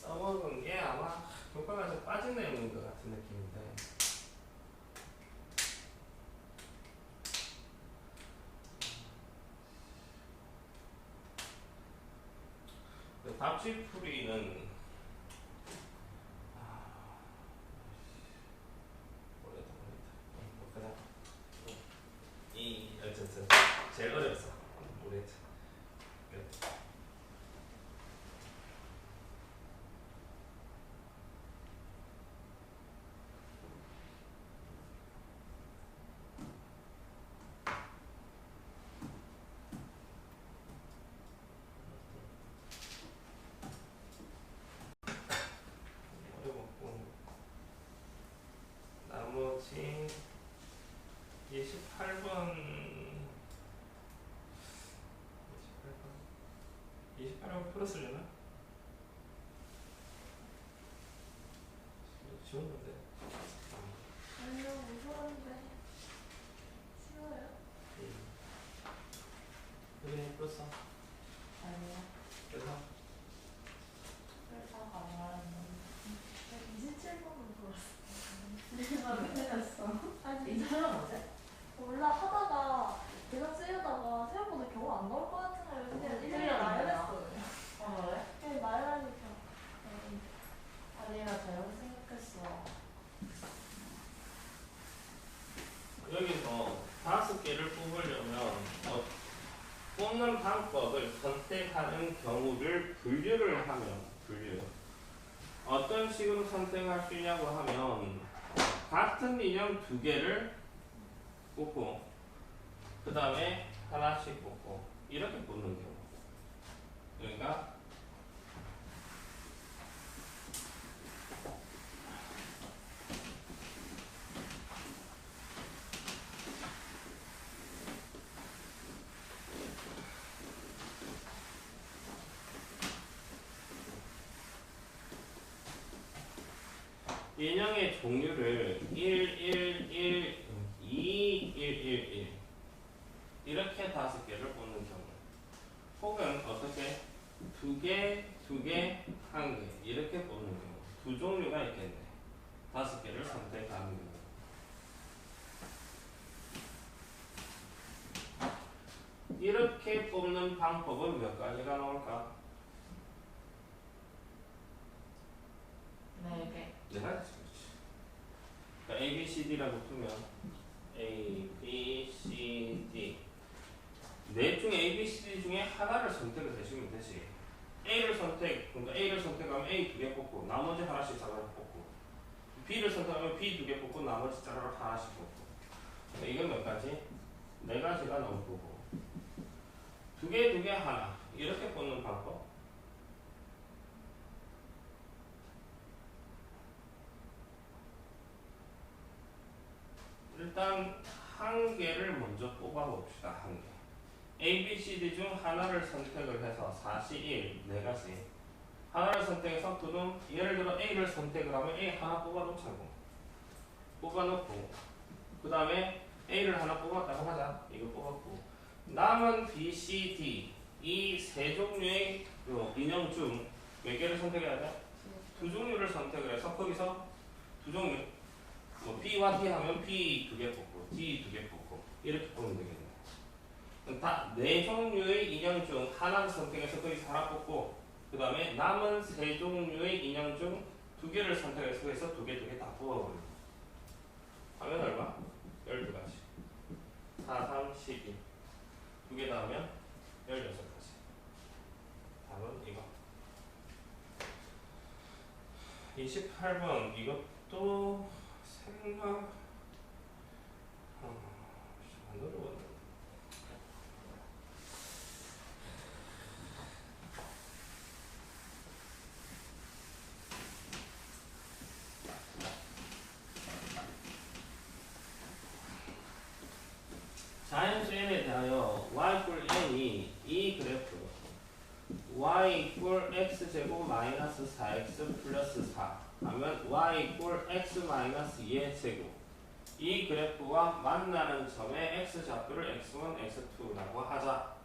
써먹은 게 아마 교과서에서 빠진 내용인 것 같은 느낌인데 그 답지풀이는 그냥 이 어쨌든 제일 어렵어 우리 어려웠고 나머지 28번 28번 풀었으려나? 쉬운 건데. 아니요, 무서운데. 쉬워요? 그래, 풀었어. 아니요. 그래서 회사가 안 말하는 27번은 들었어. 왜 틀렸어? 아니, 인터넷 뭐지? 몰라 하다가 내가 쓰려다가 생각보다 겨우 안 나올 것 같은 거예요. 그냥 일일이 나열했어요. 그래? 그냥 나열하니까. 아, 내가 잘못 생각했어. 여기서 5개를 뽑으려면 뽑는 방법을 선택하는 경우를 분류를 하면 분류. 어떤 식으로 선택할 수 있냐고 하면 같은 인형 2개를 뽑고 그 다음에 하나씩 뽑고 이렇게 뽑는 경우. 그러니까 인형의 종류를 1, 1, 1, 2, 1, 1, 1 이렇게 5개를 뽑는 경우 혹은 어떻게 2개, 2개, 1개 이렇게 뽑는 경우 두 종류가 있겠네. 5개를 선택하는 경우 이렇게 뽑는 방법은 몇 가지가 나올까? 4개. 내가 그렇지. 그러니까 A, B, C, D라고 두면 A, B, C, D 넷 중에 A, B, C, D 중에 하나를 선택을 해주면 되지. 그러니까 A를 선택하면 A 2개 뽑고 나머지 하나씩 자르륵 뽑고 B를 선택하면 B 2개 뽑고 나머지 자르륵 하나씩 뽑고 그러니까 이건 몇 가지? 4가지가 나올 거고 2개, 2개, 하나 이렇게 뽑는 방법 일단 1개를 먼저 뽑아봅시다. 1개. A, B, C, D 중 하나를 선택을 해서 4, 1, 4가지 하나를 선택해서 예를 들어 A를 선택을 하면 A 하나 뽑아놓자고 뽑아놓고 그 다음에 A를 하나 뽑았다고 하자. 이거 뽑았고 남은 B, C, D 이 세 종류의 인형 중 몇 개를 선택해야 돼? 2종류를 선택을 해서 거기서 2종류 뭐 B와 D 하면 B 2개 뽑고 D 2개 뽑고 이렇게 뽑으면 되겠네. 다 4종류의 인형 중 하나를 선택해서 거기서 하나 뽑고 그 다음에 남은 3종류의 인형 중 2개를 선택해서 거기서 2개 다 뽑아버리고 하면 얼마? 12가지 4, 3, 12 2개 다 하면 16가지 답은 이거 28번 이것도 생각 안 어려웠네. 자연수 n에 대하여 y 꼴 n이 이 그래프 y 꼴 x제곱 마이너스 4x 플러스 4 하면 y 꼴 x 마이너스 2의 제곱 이 그래프와 만나는 점의 x좌표를 x1, x2라고 하자.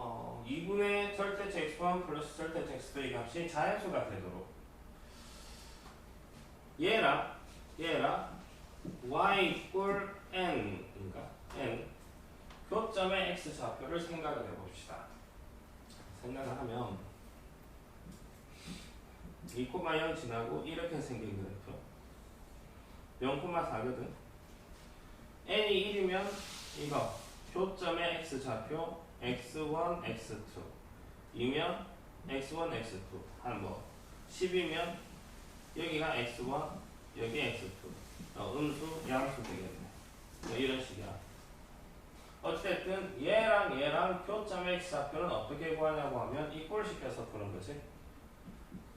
2분의 절대치 x1 플러스 절대치 x2 이 값이 자연수가 되도록 얘랑 y 이꼴 n인가? n 교점의 x좌표를 생각을 해봅시다. 생각을 하면 2,0 지나고 이렇게 생긴 그래프 0,4거든. n이 1이면 이거 교점의 x좌표 x1, x2 2면 x1, x2 한 뭐 10이면 여기가 x1 여기 x2 음수 양수 되겠네. 뭐 이런 식이야. 어쨌든 얘랑 교점의 x좌표는 어떻게 구하냐고 하면 이꼴 시켜서 푸는 거지.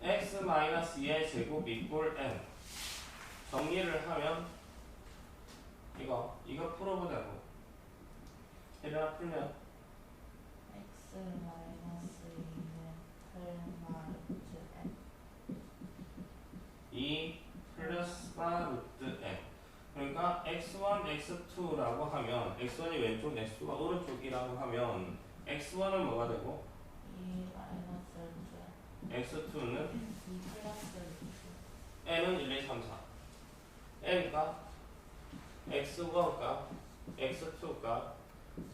x-2의 제곱 이꼴 n 정리를 하면 이거 풀어보자고. 얘랑 풀면 x 마이너스 2는 8마르트 n 2 플러스가 루트 n. 그러니까 x1, x2라고 하면 x1이 왼쪽, x2가 오른쪽이라고 하면 x1은 뭐가 되고 2 마이너스 루트 x2는 2 플러스 루트 n은 1, 2, 3, 4 n가 x1가 x2가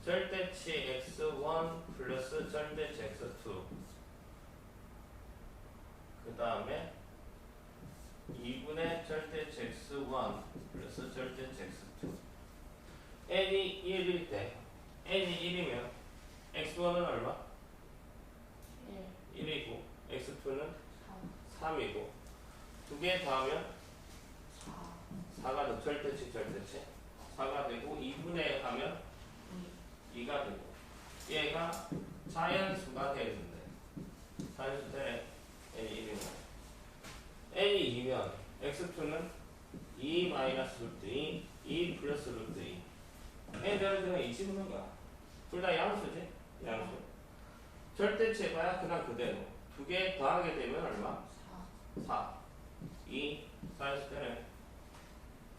절대치 x1 플러스 절대치 x2 그 다음에 2분의 절대치 x1 플러스 절대치 x2 n이 1일 때 n이 1이면 x1은 얼마? 1 1이고 x2는 3 3이고 두 개 더하면 4 4가 더 절대치 4가 되고 2분의 하면 2가 되고 얘가 자연수가 되는데 자연수 대 n이 1이면 n이 2면 x2는 2 마이너스 루트 2 플러스 루트 2 n 들어주면 2 집어넣은 거야. 둘 다 양수지? 양수. 절대치 해봐야 그냥 그대로 두 개 더하게 되면 얼마? 4 2 자연수 되네.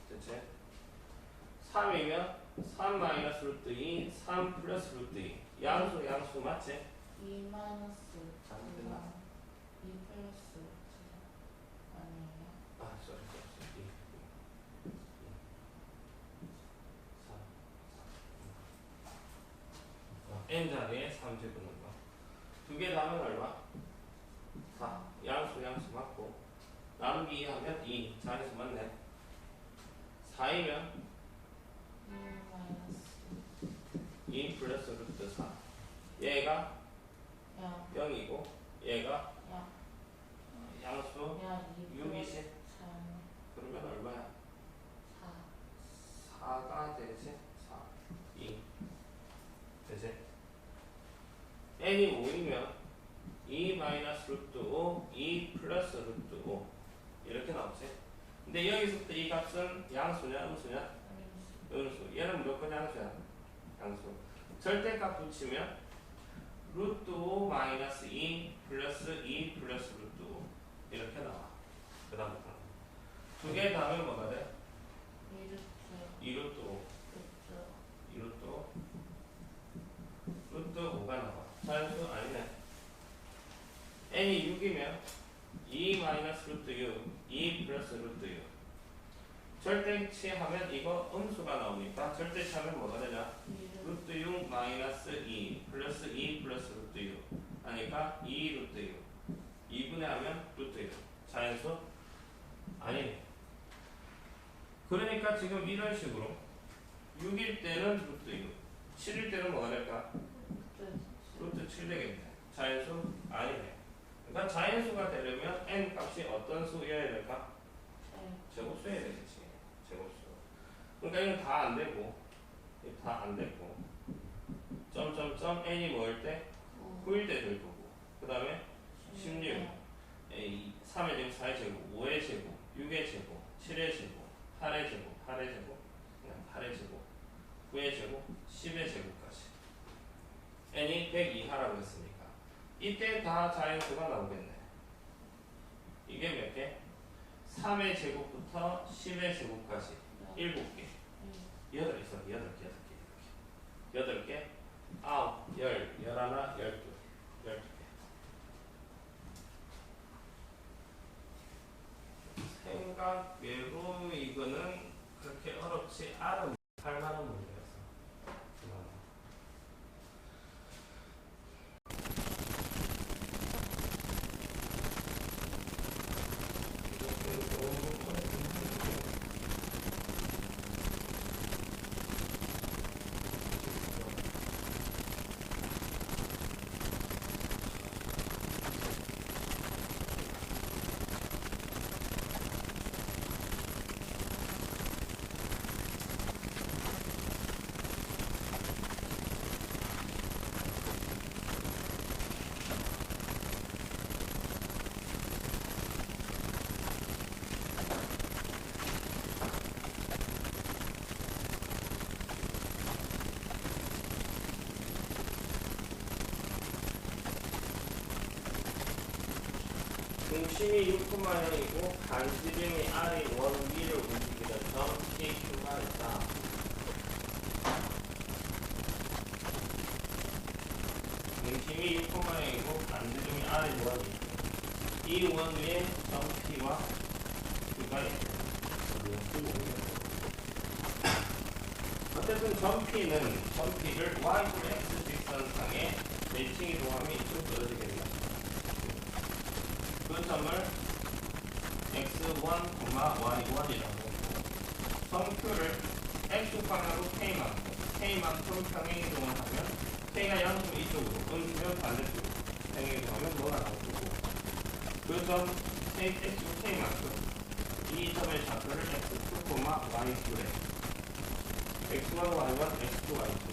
대체 3이면 3 마이너스 루트 2 3 플러스 루트 2 양수 맞지? 2 마이너스 잘못됐나? 2 플러스 루트 아니에요? 아, 쏘리. 3 n 자리에 3 집어넣는 거. 두 개 더하면 얼마? 4 양수 맞고 나누기 하면 2 자연수 맞네. 4이면 2 마이너스 2 플러스 루트 4 얘가 0 0이고 얘가 0 양수 2 6이지. 3 그러면 얼마야? 4 4가 되지? 4 2 되지? n이 5이면 2 마이너스 루트 5 2 플러스 루트 5 이렇게 나오지? 근데 여기서부터 이 값은 양수냐 음수냐? 음수. 얘는 무조건 양수야. 양수. 절대값 붙이면 루트 5 마이너스 2 플러스 2 플러스 루트 5 이렇게 나와. 그 다음부터 두 개 더하면 뭐가 돼? 2루트 5 2루트 5 루트 5가 나와. 자연수 아니네. n이 6이면 2 마이너스 루트 6 2 플러스 루트 6 절대치 하면 이거 음수가 나오니까 절대치 하면 뭐가 되냐? 루트 6 마이너스 2 플러스 2 플러스 루트 6 하니까 2 루트 6 2분의 하면 루트 6 자연수? 아니네. 그러니까 지금 이런 식으로 6일 때는 루트 6 7일 때는 뭐가 될까? 루트 7 되겠네. 자연수? 아니네. 그러니까 자연수가 되려면 n 값이 어떤 수여야 될까? 제곱수여야 되겠지. 제곱수. 그러니까 이건 다 안 되고, 다 안 되고, 점점점 n이 뭐일 때? 9일 때 될 거고, 그 다음에 16, 3의 제곱, 4의 제곱, 5의 제곱, 6의 제곱, 7의 제곱, 8의 제곱, 8의 제곱, 그냥 8의 제곱, 9의 제곱, 10의 제곱까지. n이 100 이하라고 했으니까. 이때 다 자연수가 나오겠네. 이게 몇 개? 3의 제곱부터 10의 제곱까지 7개. 8개 있어. 8개. 아홉, 열, 열하나, 열두, 열두 개. 생각외로 이거는 그렇게 어렵지 않은 할 만한 문제였어. 중심이 6,0이고 반지름이 R이 원 위를 움직이는 점 KQ가 있다. 중심이 6,0이고 반지름이 R이 원 위. 이 원 위에 점 P와 Q가 있다. 어쨌든 점 P는 점 P를 Y축 X 직선상에 매칭 이동함이 좀 떨어지겠다. 그 점을 x1, y1이라고 점 Q를 x축 방향으로 k만큼 평행 이동을 하면 k가 0점 이쪽으로 옮기면 반대쪽으로 평행 이동하면 돌아가는 거고 그 점 x축 k만큼 이 점의 좌표를 x축, y축에 x1, y1, x2, y2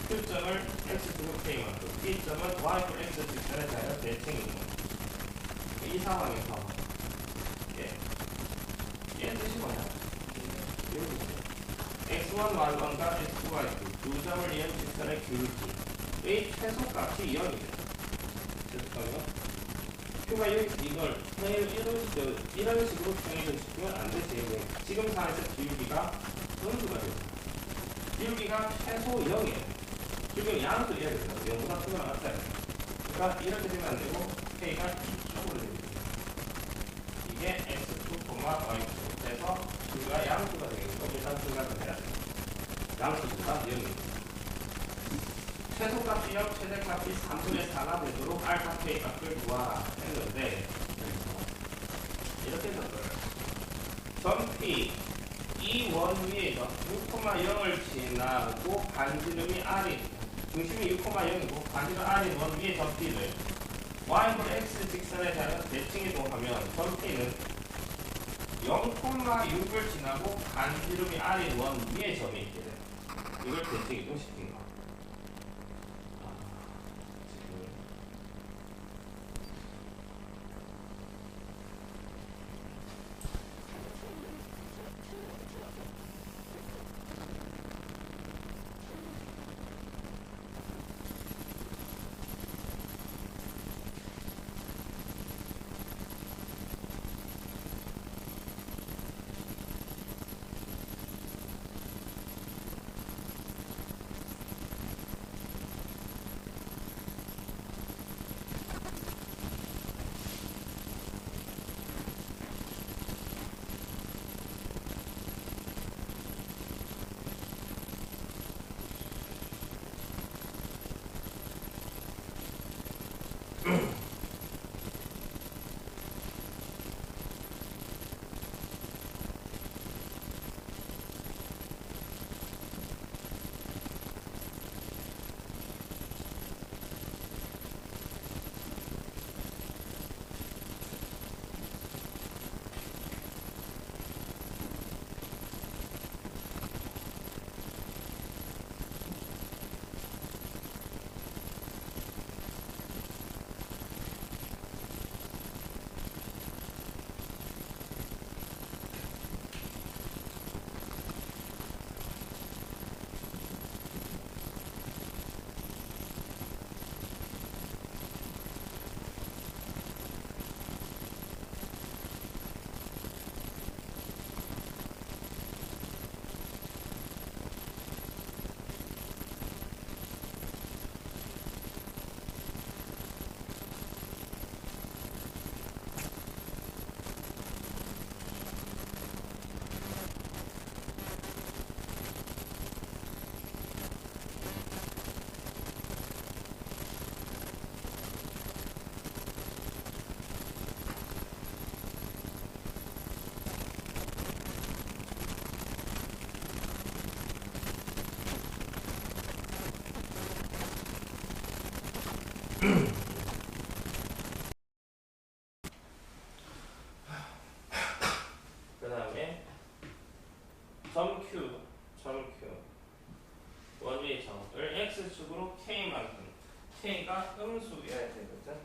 그 점을 x축 k만큼 이 점은 y축 x 직선에 대하여 대칭 이동 이 상황에서 얘 뜻이 뭐냐? x1, y1과 x2, y2 두 점을 이은 직선의 기울기의 최소값이 0이에요. 죄송해요. Q가 여기서 이런 식으로 평행을 시키면 안 되지. 지금 상황에서 기울기가 음수가 되죠. 기울기가 최소 0이에요. 지금 양수 이래야 돼요. 0보다 크거나 같아야 돼요. 그러니까 이렇게 되면 안 되고 K가 이쪽으로 됩니다. 이게 X2, Y축 해서 Q가 양수가 되겠고 일단 생각을 해야 돼요. 양수가 0입니다. 최소값이 0, 최대값이 3분의 4가 되도록 알파 K 값을 구하라 했는데 이렇게 썼어요. 점 P 이 원 위에서 6,0을 지나고 반지름이 R이 중심이 6,0이고 반지름 R이 원 위에 점 P를 Y분 X 직선에 대하여 대칭 이동하면 점 P는 0,6을 지나고 반지름이 R이 원 위에 점이 있게 돼요. 이걸 대칭 이동시킨 거. 그 다음에 점 Q 원위의 점을 x축으로 k만큼 k가 음수여야 되거든.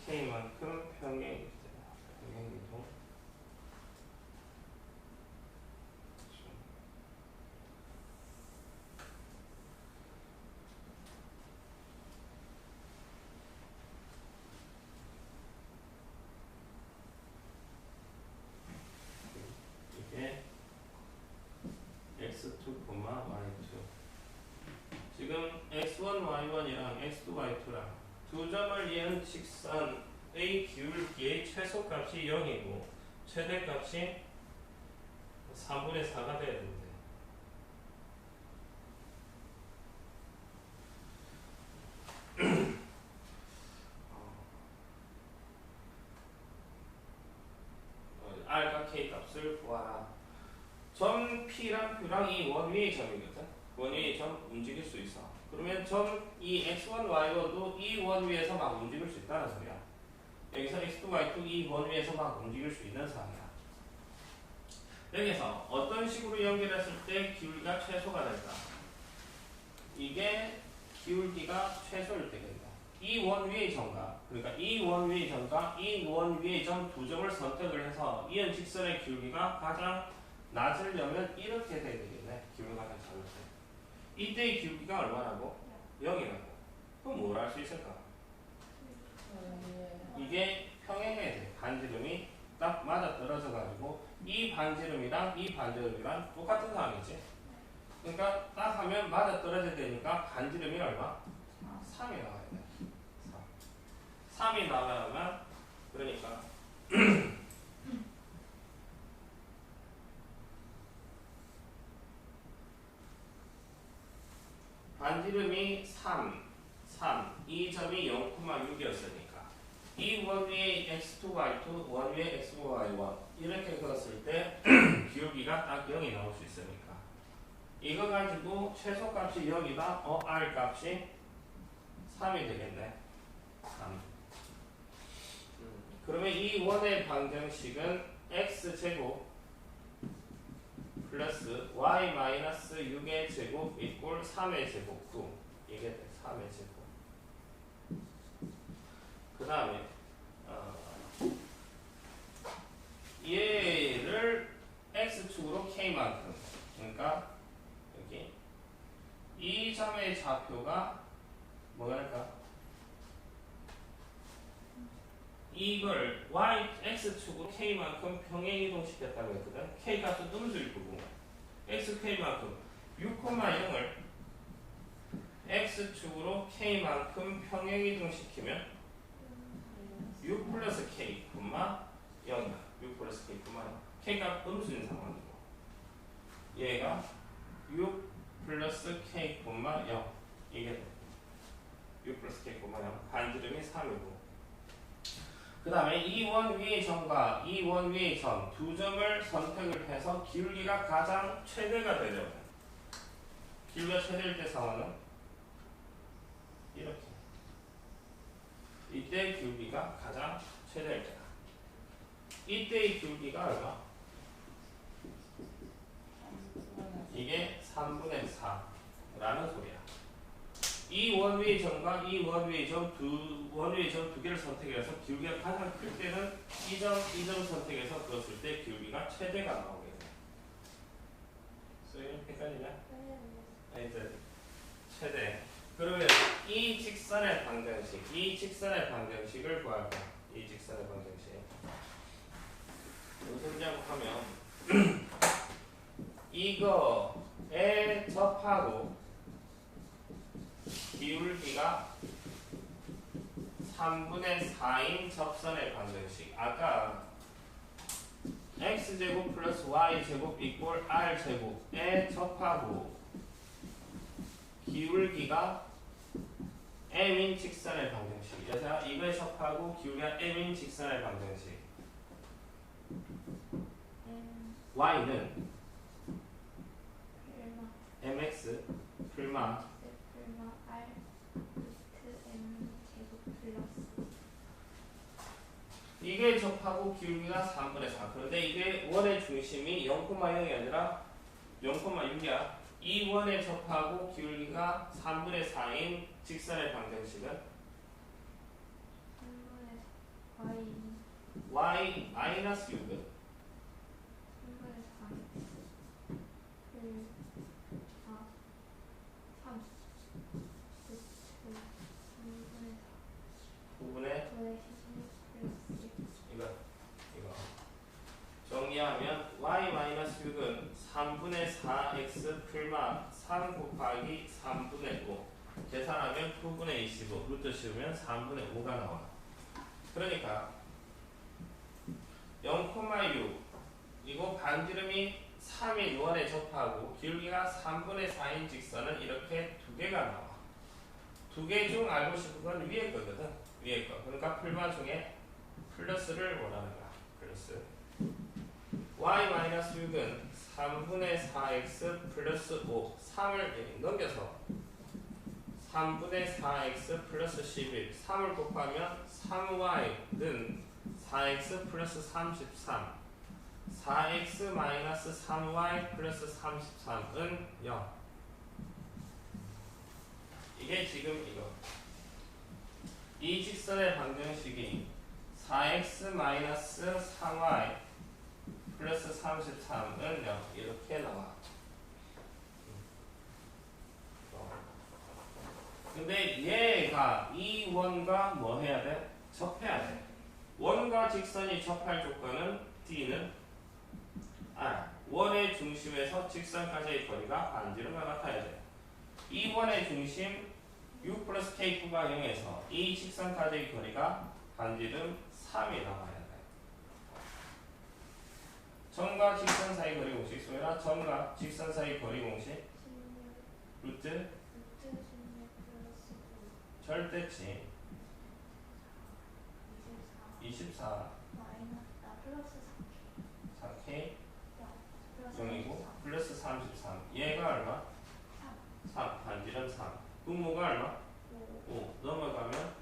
k만큼 평행이동 이게 x2, y2 지금 x1, y1이랑 x2, y2랑 두 점을 이은 직선의 기울기의 최소값이 0이고 최대값이 3분의 4가 돼야 되는데 R과 K 값을 구하라. 점 P랑 Q랑 이 원위의 점이거든. 원위의 점 움직일 수 있어. 그러면 점 이 x1, y1도 이 원위에서 막 움직일 수 있다는 소리야. 여기서 x2, y2 이 원위에서 막 움직일 수 있는 상황이야. 여기서 어떤 식으로 연결했을 때 기울기가 최소가 될까? 이게 기울기가 최소일 때겠네. 이 원위의 점과 그러니까 이 원위의 점과 이 원위의 점 두 점을 선택을 해서 이은 직선의 기울기가 가장 낮으려면 이렇게 돼야 되겠네. 기울기가 가장 작을 때. 이때의 기울기가 얼마라고? 0이라고. 그럼 뭘 할 수 있을까? 이게 평행해야 돼. 반지름이 딱 맞아 떨어져 가지고 이 반지름이랑 이 반지름이랑 똑같은 상황이지. 그러니까 딱 하면 맞아 떨어져야 되니까 반지름이 얼마? 3이 나와야 돼. 3이 나와야만 그러니까 반지름이 3, 이 점이 0,6이었으니까 이 원위의 x2, y2, 원위의 x, y1 이렇게 그었을 때 기울기가 딱 0이 나올 수 있으니까 이거 가지고 최소값이 0이다. R 값이 3이 되겠네. 3. 그러면 이 원의 방정식은 x제곱 플러스 y 마이너스 6의 제곱 이꼴 3의 제곱 9 이게 돼. 3의 제곱. 그 다음에 얘를 x축으로 k만큼 그러니까 여기 이 점의 좌표가 뭐가 될까? 이걸 x축으로 k만큼 평행이동시켰다고 했거든. k값은 음수일 거고 xk만큼 6,0을 x축으로 k만큼 평행이동시키면 6 플러스 k, 0이야. 6 플러스 k, 0. k값 음수인 상황이고 얘가 6 플러스 k, 0 이게 돼. 6 플러스 k, 0 반지름이 3이고 그 다음에 이 원 위의 점과 이 원 위의 점 두 점을 선택을 해서 기울기가 가장 최대가 되려면 기울기가 최대일 때 상황은 이렇게 이때 기울기가 가장 최대일 때다. 이때의 기울기가 얼마? 이게 3분의 4라는 소리야. 이 원위의 점과 이 원위의 점 두 개를 선택해서 기울기가 가장 클 때는 이 점 선택해서 그었을 때 기울기가 최대가 나오게 돼. 소희는 헷갈리냐? 아니, 최대. 그러면 이 직선의 방정식을 구할 거야. 이 직선의 방정식. 무슨 소리냐고 하면 이거에 접하고 기울기가 3분의 4인 접선의 방정식. 아까 x제곱 플러스 y제곱 이꼴 r제곱에 접하고 기울기가 m인 직선의 방정식. 여기서 이거에 접하고 기울기가 m인 직선의 방정식. y는 mx 풀마 R 루트 M 이게 접하고 기울기가 3분의 4. 그런데 이게 원의 중심이 0,0이 아니라 0,6이야. 이 원에 접하고 기울기가 3분의 4인 직선의 방정식은 3분의 y 마이너스 6은 3분의 4 1 4 3 3분의 9분의 4 16 이거 정리하면 y 마이너스 6은 3분의 4x 풀마 3 곱하기 3분의 5 계산하면 9분의 25 루트 씌우면 3분의 5가 나와. 그러니까 0,6 이거 반지름이 3인 원에 접하고 기울기가 3분의 4인 직선은 이렇게 두 개가 나와. 두 개 중 알고 싶은 건 위에 거거든. 위에 거. 그러니까 풀마 중에 플러스를 원하는 거야. 플러스. y-6은 3분의 4x 플러스 5 3을 넘겨서 3분의 4x 플러스 11 3을 곱하면 3y는 4x 플러스 33 4x 마이너스 3y 플러스 33은 0 이게 지금 이거 이 직선의 방정식이 4x 마이너스 3y 플러스 33은 0 이렇게 나와. 근데 얘가 이 원과 뭐 해야 돼? 접해야 돼. 원과 직선이 접할 조건은 D는 R. 원의 중심에서 직선까지의 거리가 반지름과 같아야 돼. 이 원의 중심 U 플러스 K가 0에서 이 직선까지의 거리가 반지름 3이 나와야 돼. 점과 직선 사이 거리 공식 소리나 점과 직선 사이 거리 공식 루트 절대치 24 4K 0이고 플러스 33 얘가 얼마? 3 반지름 3 분모가 얼마? 5 넘어가면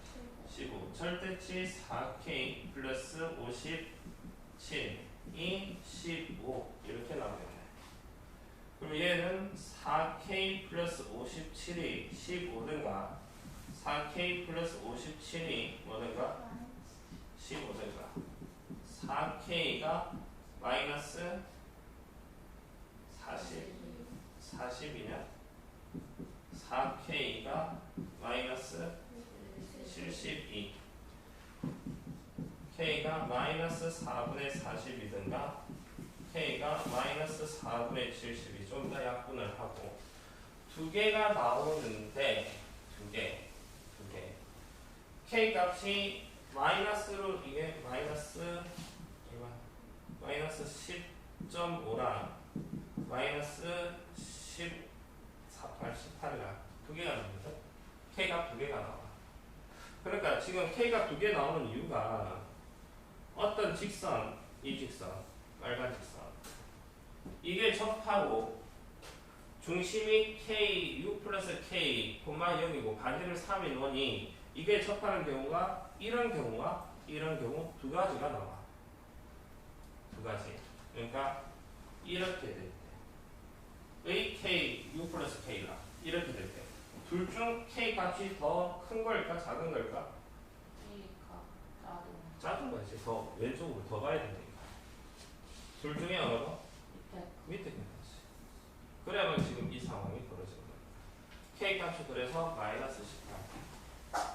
15 절대치 4K 플러스 57이 15 이렇게 나오겠네. 그럼 얘는 4K 플러스 57이 15든가 4K 플러스 57이 뭐든가 15든가 4K가 마이너스 40이냐 4K가 마이너스 72 K가 마이너스 4분의 40이든가 K가 마이너스 4분의 72 좀 더 약분을 하고 두 개가 나오는데 두 개 K 값이 마이너스로 이게 마이너스 10.5랑 마이너스 18가 두 개가 나오거든. K 값 두 개가 나와. 그러니까 지금 K 값 두 개 나오는 이유가 어떤 직선, 이 직선, 빨간 직선 이게 접하고 중심이 K, U 플러스 K, 콤마 0이고 반지름 3인 원이 이게 접하는 경우가 이런 경우와 이런 경우 두 가지가 나와. 두 가지. 그러니까 이렇게 될 때. 의 K, U 플러스 K라. 이렇게 될 때. 둘 중 K 값이 더 큰 걸까? 작은 걸까? 작은 거지. 더 왼쪽으로 더 가야 된다니까. 둘 중에 어느 거? 밑에 있는 거지. 그래야만 지금 이 상황이 벌어지는 거야. K 값이 그래서 마이너스 18.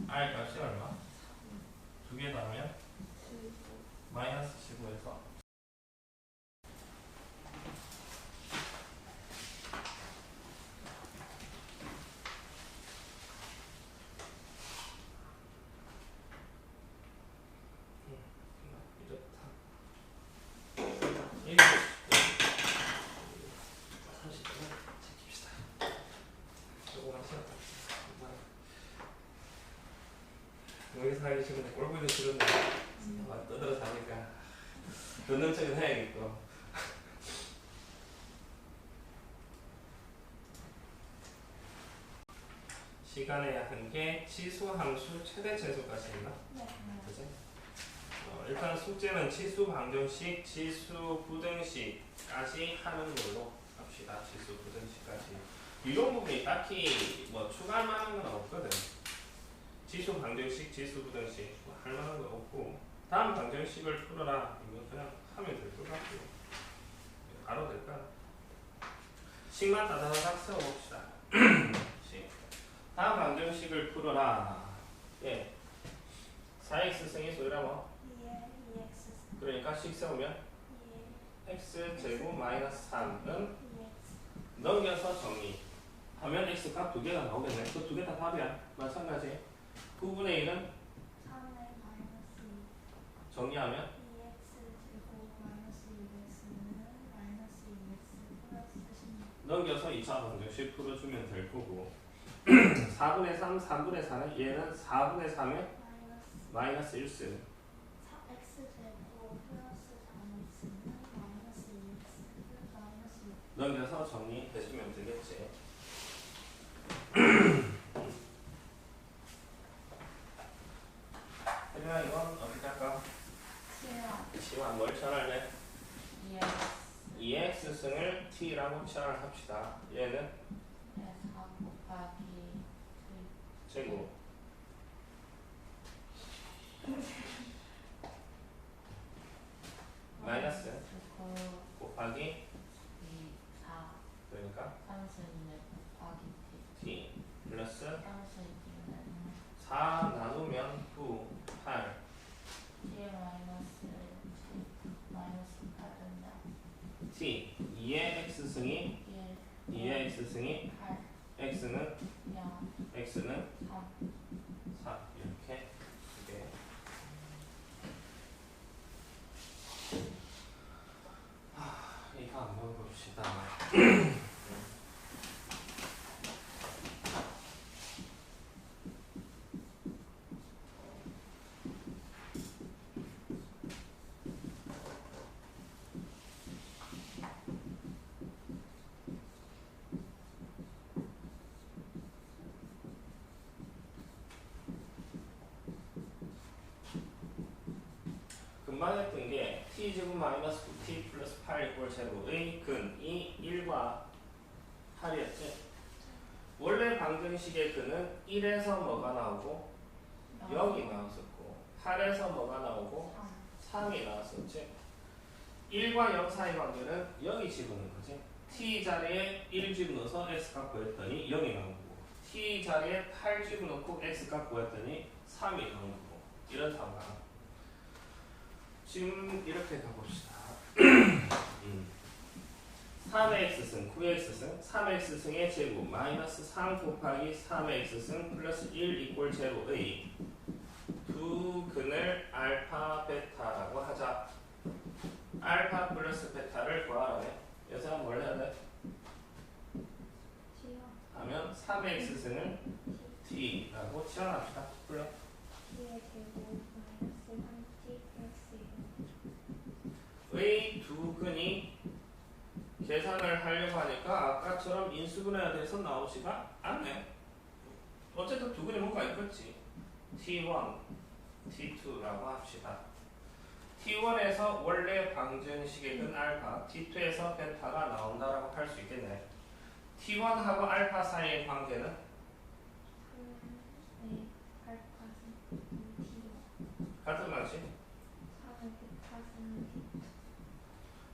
R 값이 얼마? 두 개 더하면 마이너스 15에서 여기서 하기 싫은데 꼴보기 싫은데 떠들어 자니까 듣는 척은 해야겠고. 시간에 한 게 치수, 함수, 최대 최소까지 했나? 네. 그지? 일단 숙제는 치수 방정식, 치수 부등식까지 하는 걸로 합시다. 치수 부등식까지. 이런 부분이 딱히 뭐 추가할 만한 건 없거든. 치수 방정식, 치수 부등식 뭐 할 만한 건 없고 다음 방정식을 풀어라. 이거 그냥 하면 될 것 같고 바로 될까? 식만 다다다닥 세워봅시다. 다음 방정식을 풀어라. 예. 4x 승의 소리라 뭐? 2x. 그러니까 식 세우면 2. x제곱 마이너스 3은 2x. 넘겨서 정리 하면 x값 두 개가 나오겠네. 그 두 개 다 답이야. 마찬가지. 9분의 1은 3의 마이너스 2. 정리하면 2x 제곱 마이너스 2x는 마이너스 2x 플러스 16. 넘겨서 2차 방정식 풀어주면 될 거고 4분의 3, 3분의 4는 얘는 4분의 3에 마이너스 1승 4x 제곱 플러스 3x는 마이너스 2x 마이너스 6. 넘겨서 정리해주면 되겠지. 혜린아 이건 어떻게 할까? 지원 뭘 처할래? EX 2x승을 t라고 처할합시다. 얘는 4 곱하기 제곱 마이너스 9 곱하기 2 4 그러니까 32 곱하기 t 플러스 32는 4 나누면 9, 8 t 마이너스 마이너스 8은 t 2의 x승이 1 2의 x승이 8 x는 0 x는 3 4 이렇게 두 개. 이거 한번 봅시다. 금방 했던 게 t제곱 마이너스 9t 플러스 8 이꼴 제로의 근이 1과 8이었지. 원래 방정식의 근은 1에서 뭐가 나오고 0이 나왔었고 8에서 뭐가 나오고 3이 나왔었지. 1과 0 사이 관계는 0이 집어넣는 거지. t 자리에 1 집어넣어서 x값 구했더니 0이 나오고 t 자리에 8 집어넣고 x값 구했더니 3이 나오는 거고 이런 상황. 지금 이렇게 가봅시다. 3x승, 9x승, 3x승의 제곱 마이너스 3 곱하기 3x승 플러스 1 이꼴 제로의 두 근을 알파, 베타라고 하자. 알파 플러스 베타를 구하라네. 여기서 뭘 해야 돼? 하면 3x승을 t라고 치환합시다. 풀려. t의 제곱 마이너스 3t 플러스 1. 의 두 근이 계산을 하려고 하니까 아까처럼 인수분해가 돼서 나오지가 않네. 어쨌든 두 근이 뭔가 있겠지. T1, T2라고 합시다. T1에서 원래 방정식의 근 알파, T2에서 베타가 나온다라고 할 수 있겠네. T1하고 알파 사이의 관계는 3의 알파는 t와 같은 방식. 3의 베타는 t.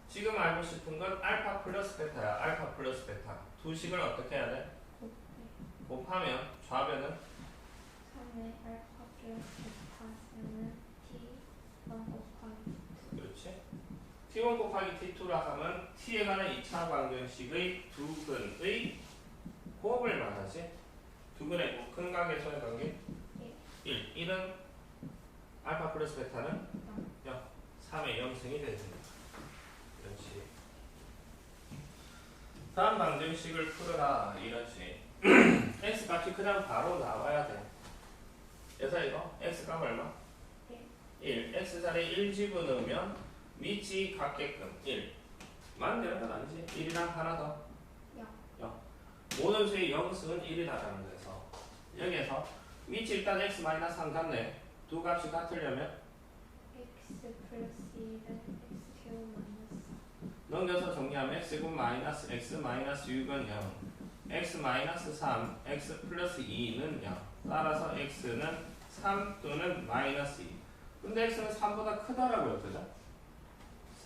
지금 알고 싶은 건 알파 플러스 베타야. 알파 플러스 베타. 두 식을 어떻게 해야 돼? 곱하면 좌변은 3의 알파 플러스 베타는 t1 곱하기 그렇지. T1 곱하기 T2라 하면 T에 관한 2차 방정식의 두 근의 곱을 말하지. 두 근의 곱, 큰 각의 소의 관계 1. 1은 알파 플러스 베타는 0. 3의 0승이 되겠습니다. 그렇지. 다음 방정식을 풀어라. 이렇지. x값이 그냥 바로 나와야 돼. 그래서 이거 x값 얼마? 1. x자리에 1 집어넣으면 밑이 같게끔 1. 맞는 건 아니지. 1이랑 하나 더 0. 모든 수의 0승은 1이라는 데서 여기에서 위치 일단 x 마이너스 3 같네. 두 값이 같으려면 x 플러스 1은 x 제곱 마이너스 넘겨서 정리하면 x제곱 마이너스 x 마이너스 6은 0, x 마이너스 3, x 플러스 2는 0. 따라서 x는 3 또는 마이너스 2. 근데 x는 3보다 크다라고요. 그죠?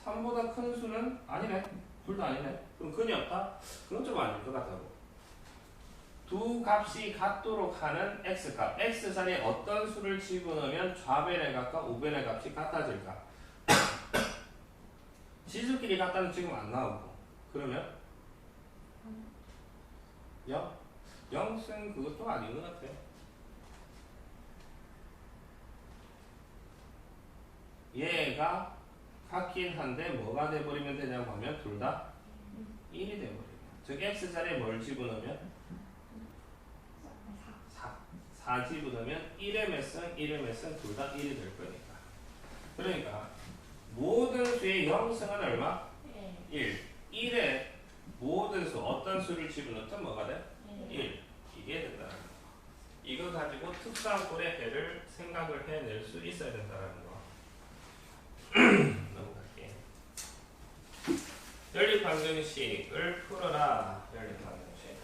3보다 큰 수는 아니네. 둘 다 아니네. 그럼 근이 없다? 그건 좀 아닐 것 같다고. 두 값이 같도록 하는 x값. x 자리에 어떤 수를 집어넣으면 좌변의 값과 우변의 값이 같아질까? 지수끼리 같다는 지금 안 나오고. 그러면 0? 0승 그것도 아닌 것 같아. 얘가 같긴 한데 뭐가 돼버리면 되냐고 하면 둘 다 1이 돼버리면. 즉 x자리에 뭘 집어넣으면 4 집어넣으면 1의 몇 승, 1의 몇 승 둘 다 1이 될 거니까. 그러니까 모든 수의 0승은 얼마? 1. 1의 모든 수 어떤 수를 집어넣든 뭐가 돼? 1. 이게 된다는 거. 이거 가지고 특수한꼴의 해를 생각을 해낼 수 있어야 된다는 거. 넘어갈게. 연립방정식을 풀어라. 연립방정식.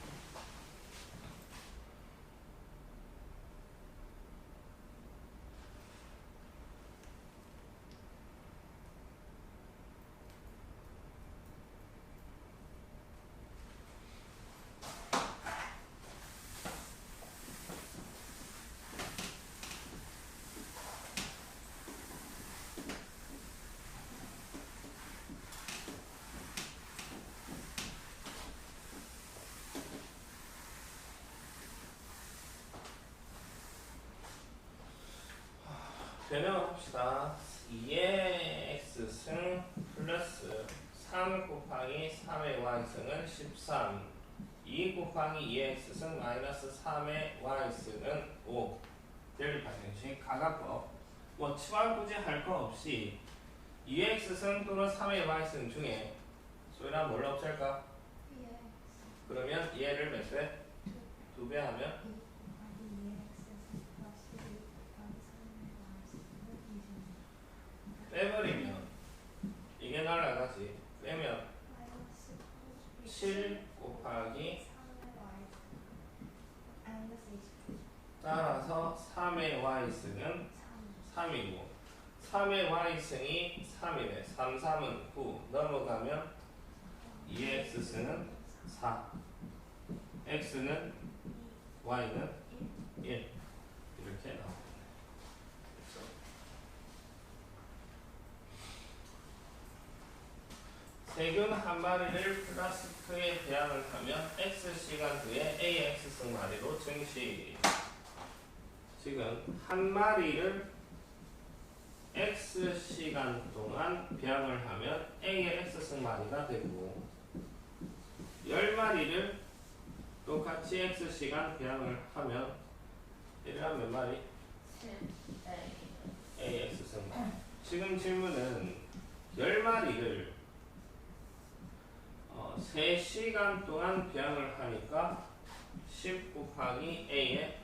변형을 합시다. 2의 x승 플러스 3 곱하기 3의 y승은 13. 2 곱하기 2의 x승 마이너스 3의 y승은 5. 연립방정식 가각법. 뭐 치환구제 할 거 없이 2의 x승 또는 3의 y승 중에 소연아 뭘 없앨까? 그러면 얘를 몇 배? 2배 하면 빼버리면 이게 날아가지. 빼면 7 곱하기 따라서 3의 y승은 3이고 3의 y승이 3이래. 3, 3은 9 넘어가면 2의 x승은 4 x는 y는 1 이렇게 나옵니다. 세균 한 마리를 플라스크에 배양을 하면 x시간 후에 AX승 마리로 증식. 지금 한 마리를 x시간 동안 배양을 하면 A의 x승 마리가 되고 10마리를 똑같이 x시간 배양을 하면 얘가 몇 마리? AX승 마리. 지금 질문은 10마리를 3시간 동안 배양을 하니까 10 곱하기 A의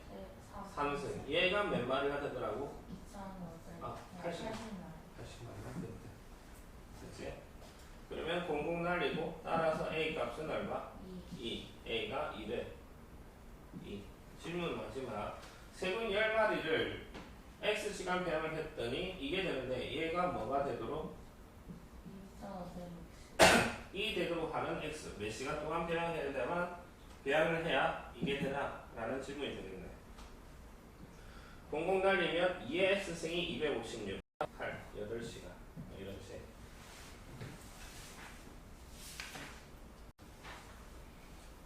3승. 얘가 몇 마리가 되더라고? 80마리가 된대. 그치? 그러면 00 날리고 따라서 A 값은 얼마? 2. A가 2래. 2. 질문 마지막. 세균 10마리를 X시간 배양을 했더니 이게 되는데 얘가 뭐가 되도록? 2 되도록 하는 X. 몇 시간 동안 배양해야 되만 배양을 해야 이게 되나? 라는 질문이 되겠네. 00 달리면 2의 X승이 256. 8. 8시간. 이런 식.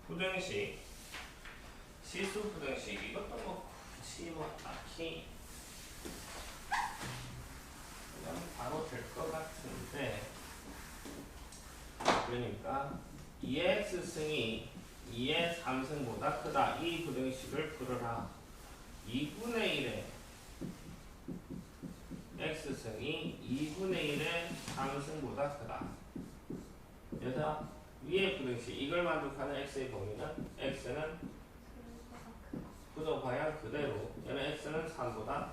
부등식. 시수 부등식. 이것도 뭐 굳이 뭐 딱히 그냥 바로 될 것 같은데 그러니까 2의 x승이 2의 3승보다 크다. 이 부등식을 풀어라. 2분의 1의 x승이 2분의 1의 3승보다 크다. 여기서 위의 부등식 이걸 만족하는 x의 범위는 x는 그죠? 부동 방향 그대로. 얘는 x는 3보다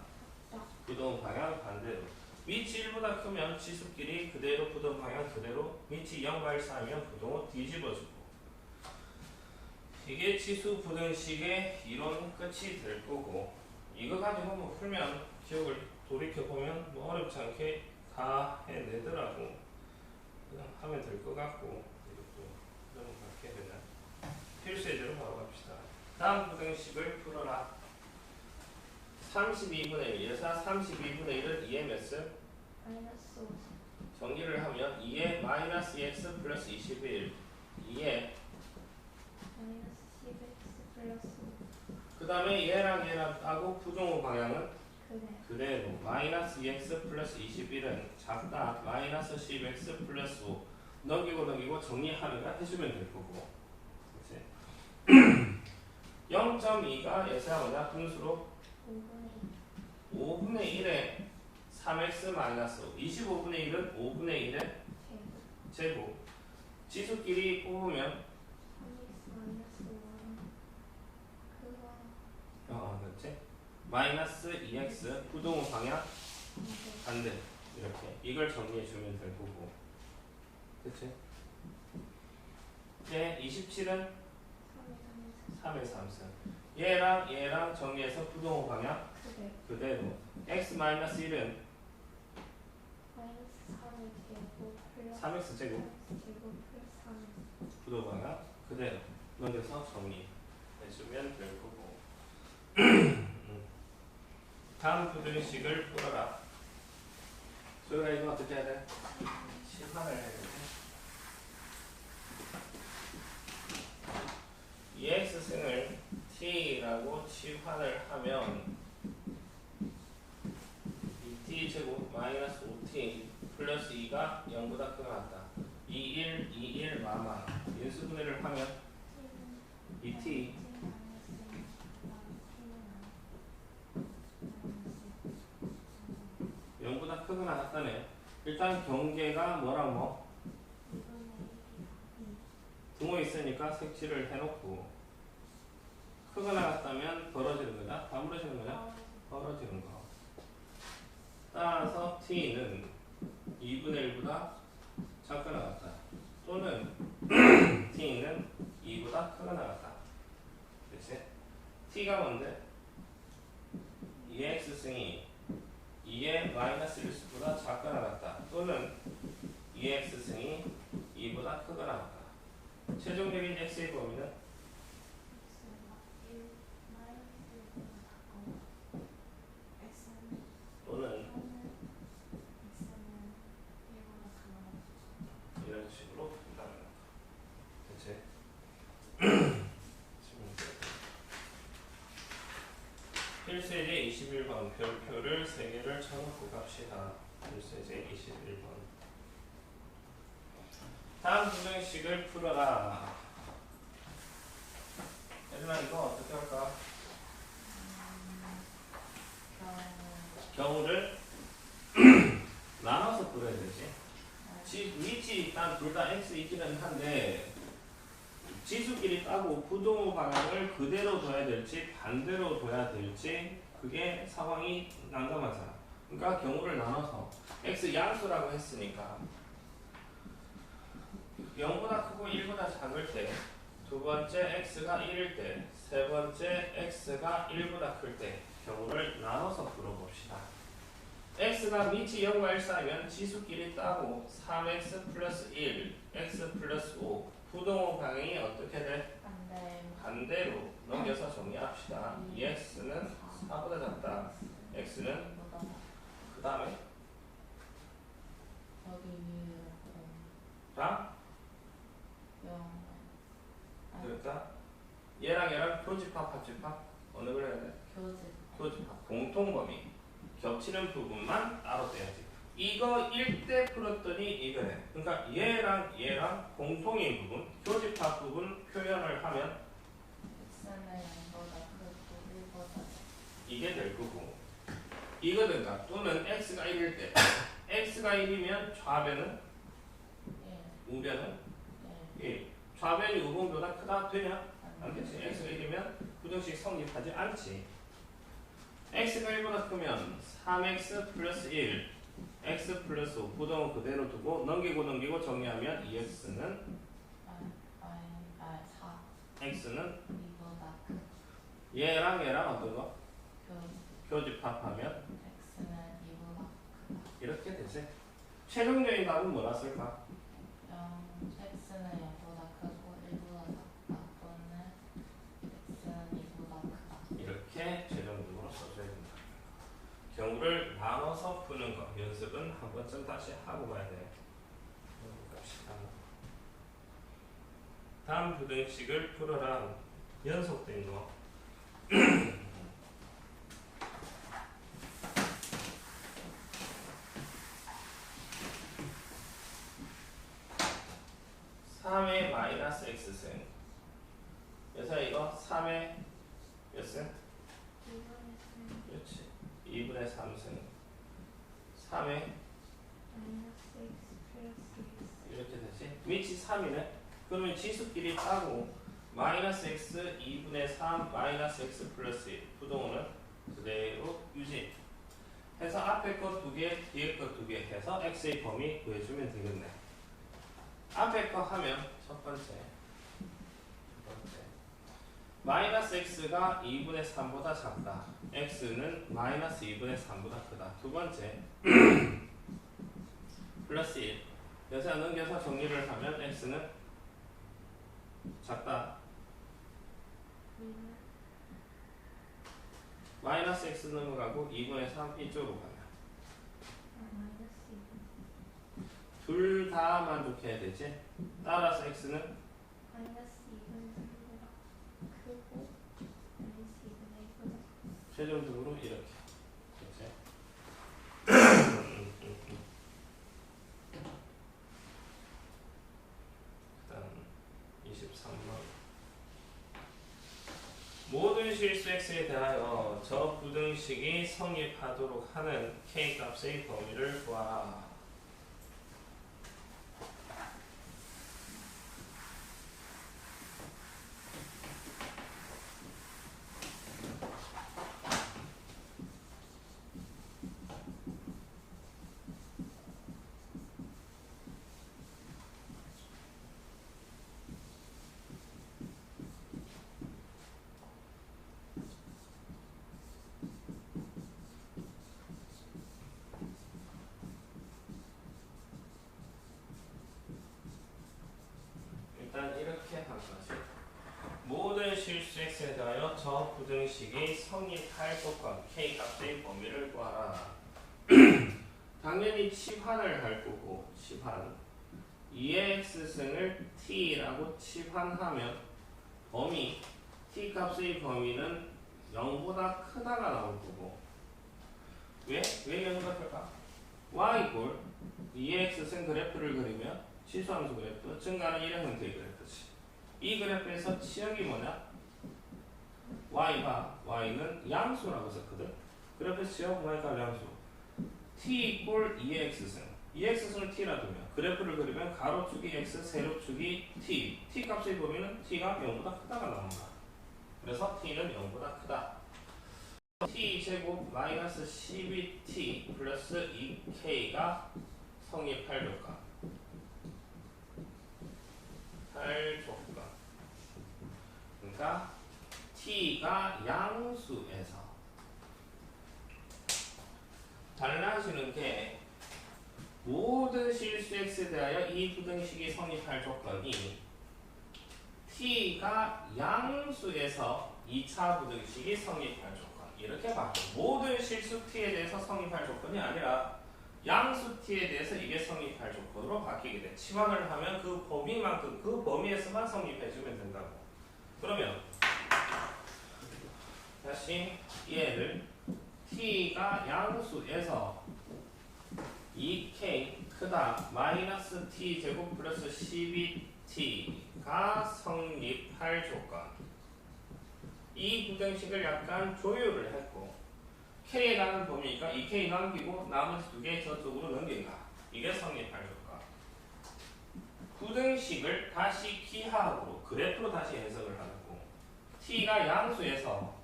부동 방향 반대로. 위치 1보다 크면 지수끼리 그대로 부동 방향 그대로. 위치 0과 1 사이면 부동호 뒤집어주고. 이게 지수 부등식의 이론 끝이 될 거고, 이거 가지고 뭐 풀면 기억을 돌이켜보면 뭐 어렵지 않게 다 해내더라고. 그냥 하면 될 것 같고, 이것도 넘어갈게 그냥. 필수 예제로 바로 갑시다. 다음 부등식을 풀어라. 32분의 1, 예사 32분의 1은 2의 몇 승? 마이너스 50. 정리를 하면 2의 마이너스 2x 플러스 21, 2의 마이너스 10x 플러스 5. 그 다음에 얘랑 따고 부동호 방향은 그래. 그대로 마이너스 2x 플러스 21은 작다 마이너스 10x 플러스 5 넘기고 정리하느라 해주면 될 거고, 그치? 0.2가 예사가 뭐냐? 분수로 5분의 5분의 1에 3x 마이너스 5, 25분의 1은 5분의 1의 1. 제곱. 지수끼리 뽑으면 3x 마이너스 5는 그거 그렇지? 마이너스 2x 부동호 방향 반대. 이렇게 이걸 정리해 주면 될 거고, 그치? 얘 27은 3의 3승. 얘랑 정리해서 부동호 방향 그래. 그대로. x 마이너스 1은 마이너스 3의 제곱 플러스 3x 제곱 3x 제곱 플러스 3x. 부동호 방향 그대로 넘겨서 정리해 주면 될 거고. 다음 부등식을 풀어라. 소희가 이거 어떻게 해야 돼? 실판을 해야 돼. 2x승을 t라고 치환을 하면 2t 제곱 마이너스 5t 플러스 2가 0보다 크게 나왔다. 21 마마 인수분해를 하면 2t 0보다 크게 나왔다네. 일단 경계가 뭐랑 뭐? 등호 있으니까 색칠을 해놓고, 크게 나갔다면 벌어지는 거냐? 다 벌어지는 거냐? 벌어지는 거. 따라서 t는 2분의 1보다 작게 나갔다. 또는 t는 2보다 크게 나갔다. 그치? t가 뭔데? 2x승이 2의 마이너스 1수보다 작게 나갔다. 또는 2x승이 2보다 크게 나갔다. 최종적인 x의 범위는 또는 이런 식으로 푼다는 거. 그치? 필수예제 21번 별표를 3개를 쳐놓고 갑시다. 필수예제 21번. 다음 부등식을 풀어라. 얘들아 이거 어떻게 할까? 경우를 나눠서 풀어야 되지. 위치 일단 둘 다 x 있기는 한데 지수끼리 따고 부동호 방향을 그대로 둬야 될지 반대로 둬야 될지 그게 상황이 난감하잖아. 그러니까 경우를 나눠서 x 양수라고 했으니까 0보다 크고 1보다 작을 때, 두 번째 x가 1일 때, 세 번째 x가 1보다 클 때 경우를 나눠서 풀어봅시다. x가 밑이 0과 1 사이면 지수끼리 따고 3x 플러스 1, x 플러스 5 부동호 방향이 어떻게 돼? 반대로 넘겨서 정리합시다. 2x는 4보다 작다. x는 그 다음에 자 그러니까 얘랑 교집합 합집합 어느 걸 해야 돼? 교집합. 공통범위 겹치는 부분만 따로 떼야지. 이거 1대 풀었더니 이거네. 그러니까 얘랑 공통인 부분 교집합 부분 표현을 하면 이게 될 거고, 이거든가 또는 x가 1일 때 x가 1이면 좌변은 우변은 1. 좌변이 우변보다 크다 되냐? 안 되지. x가 1이면 부등식 성립하지 않지. x가 1보다 크면 3x 플러스 1 x 플러스 5 부등은 그대로 두고 넘기고 정리하면 2x는 4 x는 이보다 큰 얘랑 어떤 거? 교 교집합하면 x는 이보다 이렇게 되지. 최종적인 답은 뭐라 쓸까? x는 0보다 크고 1보다 작다 또는 x는 2보다 크다. 이렇게 최종적으로 써줘야 된다. 경우를 나눠서 푸는 거 연습은 한 번쯤 다시 하고 가야 돼. 갑시다. 다음 부등식을 풀어라. 연속된 거. 3의 마이너스 x승. 그래서 이거 3의 몇 승? 그렇지. 2분의 3승. 3의 이렇게 되지. 위치 3이네. 그러면 지수끼리 따고 마이너스 x 2분의 3 마이너스 x 플러스 1 부동호는 그대로 유지. 해서 앞에 거 2개, 뒤에 거 2개 해서 x의 범위 구해주면 되겠네. 앞에 거 하면 첫 번째 마이너스 x가 2분의 3보다 작다. x는 마이너스 2분의 3보다 크다. 두 번째 플러스 1. 그래서 넘겨서 정리를 하면 x는 작다. 마이너스 x 넘어가고 2분의 3 이쪽으로 가면 둘 다 만족해야 되지. 따라서 x는 최종적으로 이렇게. 그치? 그다음 23번. 모든 실수 x에 대하여 저 부등식이 성립하도록 하는 k 값의 범위를 구하라. 일단 이렇게 한 거지. 모든 실수 x에 대하여 저 부등식이 성립할 조건 k 값의 범위를 구하라. 당연히 치환을 할 거고 치환 2의 x승을 t라고 치환하면 범위 t 값의 범위는 0보다 크다가 나올 거고 왜 0보다 클까? y 꼴 2의 x승 그래프를 그리면 치수함수 그래프 증가하는 일행 형태의 그래프지. 이 그래프에서 치역이 뭐냐? y는 양수라고 썼거든. 그래프에서 치역 y가 양수 t 꼴 2의 x승 2의 x승을 t라 두면 그래프를 그리면 가로축이 x 세로축이 t 값의 범위는 t가 0보다 크다가 나온다. 그래서 t는 0보다 크다. t 제곱 마이너스 12t 플러스 2k가 성립할 조건. 그러니까 t가 양수에서 달라지는 게 모든 실수 x에 대하여 이 부등식이 성립할 조건이 t가 양수에서 2차 부등식이 성립할 조건. 이렇게 바꿔. 모든 실수 t에 대해서 성립할 조건이 아니라 양수 t에 대해서 이게 성립할 조건으로 바뀌게 돼. 치환을 하면 그 범위만큼 그 범위에서만 성립해주면 된다고. 그러면 다시 얘를 t가 양수에서 2k 크다 마이너스 t 제곱 플러스 12t가 성립할 조건. 이 부등식을 약간 조율을 했고 k에 가는 범위니까 2k 남기고 나머지 2개 저쪽으로 넘긴다. 이게 성립할 조건. 부등식을 다시 기하학으로 그래프로 다시 해석을 하고 t가 양수에서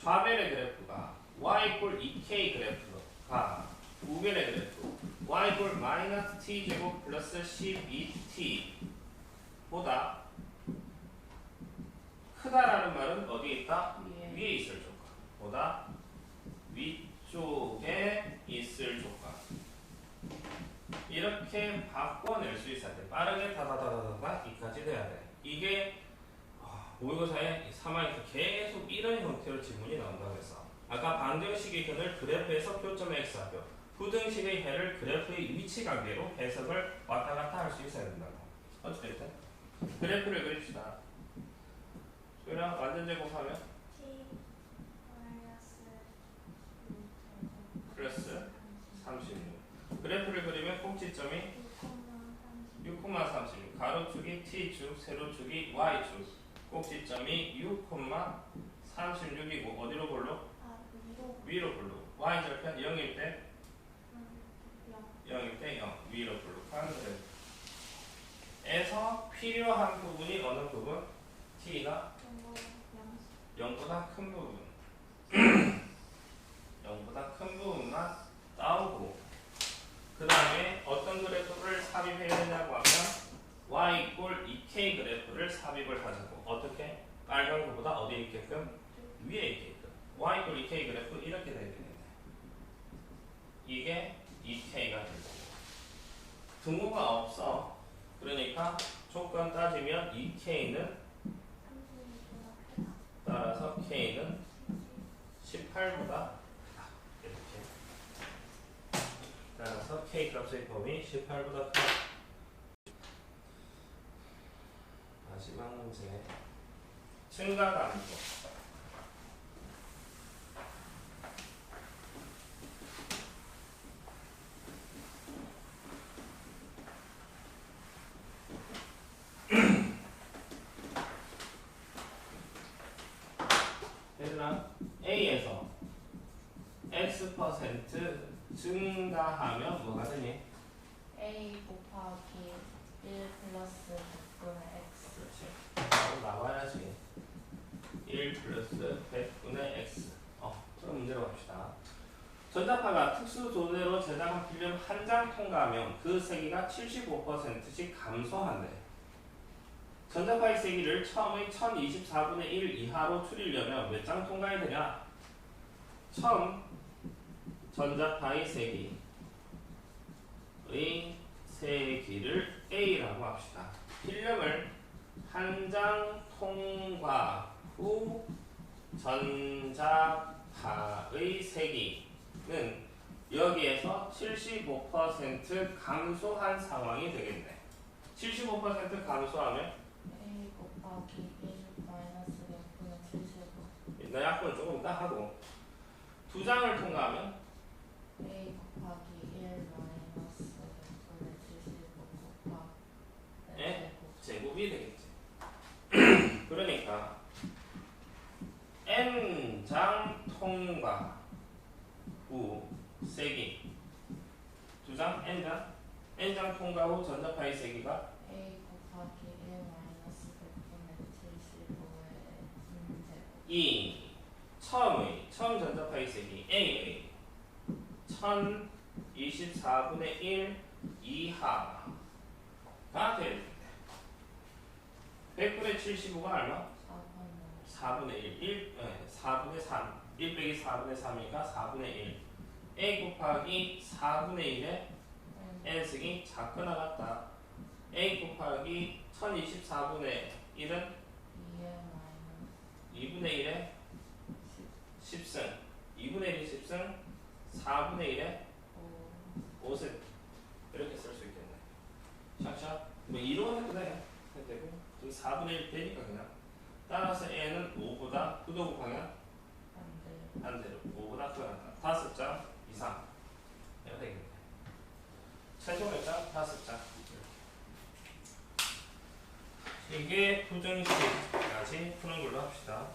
좌변의 그래프가 y 꼴 2k 그래프가 우변의 그래프 y 꼴 마이너스 t제곱 플러스 12t 보다 크다라는 말은 어디에 있다? 위에 있을 조건 보다 위쪽에 있을 조건 이렇게 바꿔낼 수 있어야 돼. 빠르게 다다다다다 이까지 돼야 돼. 이게 모의고사에 3학에서 계속 이런 형태로 질문이 나온다고 했어. 아까 방정식의 현을 그래프에서 교점의 x하고 부등식의 해를 그래프의 위치 관계로 해석을 왔다 갔다 할 수 있어야 된다고. 어찌됐든 그래프를 그립시다. 그냥 완전 제곱하면 T 마이너스 플러스 36. 그래프를 그리면 꼭지점이 6,36 가로축이 t축 세로축이 y축 꼭지점이 6,36이고 어디로 볼로? 위로 볼로. y절편 0일 때 0일 때 0 위로 볼로 하는 거예요. 에서 필요한 부분이 어느 부분? t가 0보다 큰 부분 0보다 큰 부분만 따오고 그 다음에 어떤 그래프를 삽입해야 되냐고 하면 y 꼴 2k 그래프를 삽입을 하자고. 어떻게? 빨간 거보다 어디에 있게끔? 위에 있게끔. y 꼴 2k 그래프 이렇게 돼야 되는데 이게 2k가 되고 등호가 없어. 그러니까 조건 따지면 2k는 따라서 k는 18보다 이렇게 따라서 k 값의 범위 18보다 크다. 마지막 문제 증가 감소. 얘들아 A에서 X% 증가하면 뭐가 되니? A 곱하기 1 플러스 100분의 x 그렇지. 바로 나와야지. 1 플러스 100분의 x. 그럼 문제로 갑시다. 전자파가 특수 도대로 제작한 필름 한 장 통과하면 그 세기가 75%씩 감소한대. 전자파의 세기를 처음의 1024분의 1 이하로 줄이려면 몇 장 통과해야 되냐? 처음 전자파의 세기를 A라고 합시다. 필름을 한 장 통과 후 전자파의 세기는 여기에서 75% 감소한 상황이 되겠네. 75% 감소하면 A 곱하기 1 마이너스 100분의 75 나 약분을 조금 이따 하고 두 장을 통과하면 A 곱하기 1 마이너스 100분의 75 곱하기 제곱이 되겠지. 그러니까 n장 통과 후 세기 두 장 n장 통과 후 전자파의 세기가 A 곱하기 1 마이너스 100분의 75의 제곱 이 처음 전자파의 세기 AA 1024분의 1 이하가 되는데 100분의 75가 얼마? 4분의 1 4분의 3 1 빼기 4분의 3이니까 4분의 1 A 곱하기 4분의 1에 n승이 작거나 같다. A 곱하기 1024분의 1은 2분의 1에 10승 2분의 1이 10승 4분의 1에 5승 이렇게 쓸 수 있겠네. 샥샥 뭐 2로 해도 돼. 해도 되고 4분의 1 되니까 그냥 따라서 A는 5보다 크고 곱하면 반대로 5보다 크다. 5장 이상 해야 되겠네. 최종 일단 5장 이게 부등식까지 푸는 걸로 합시다.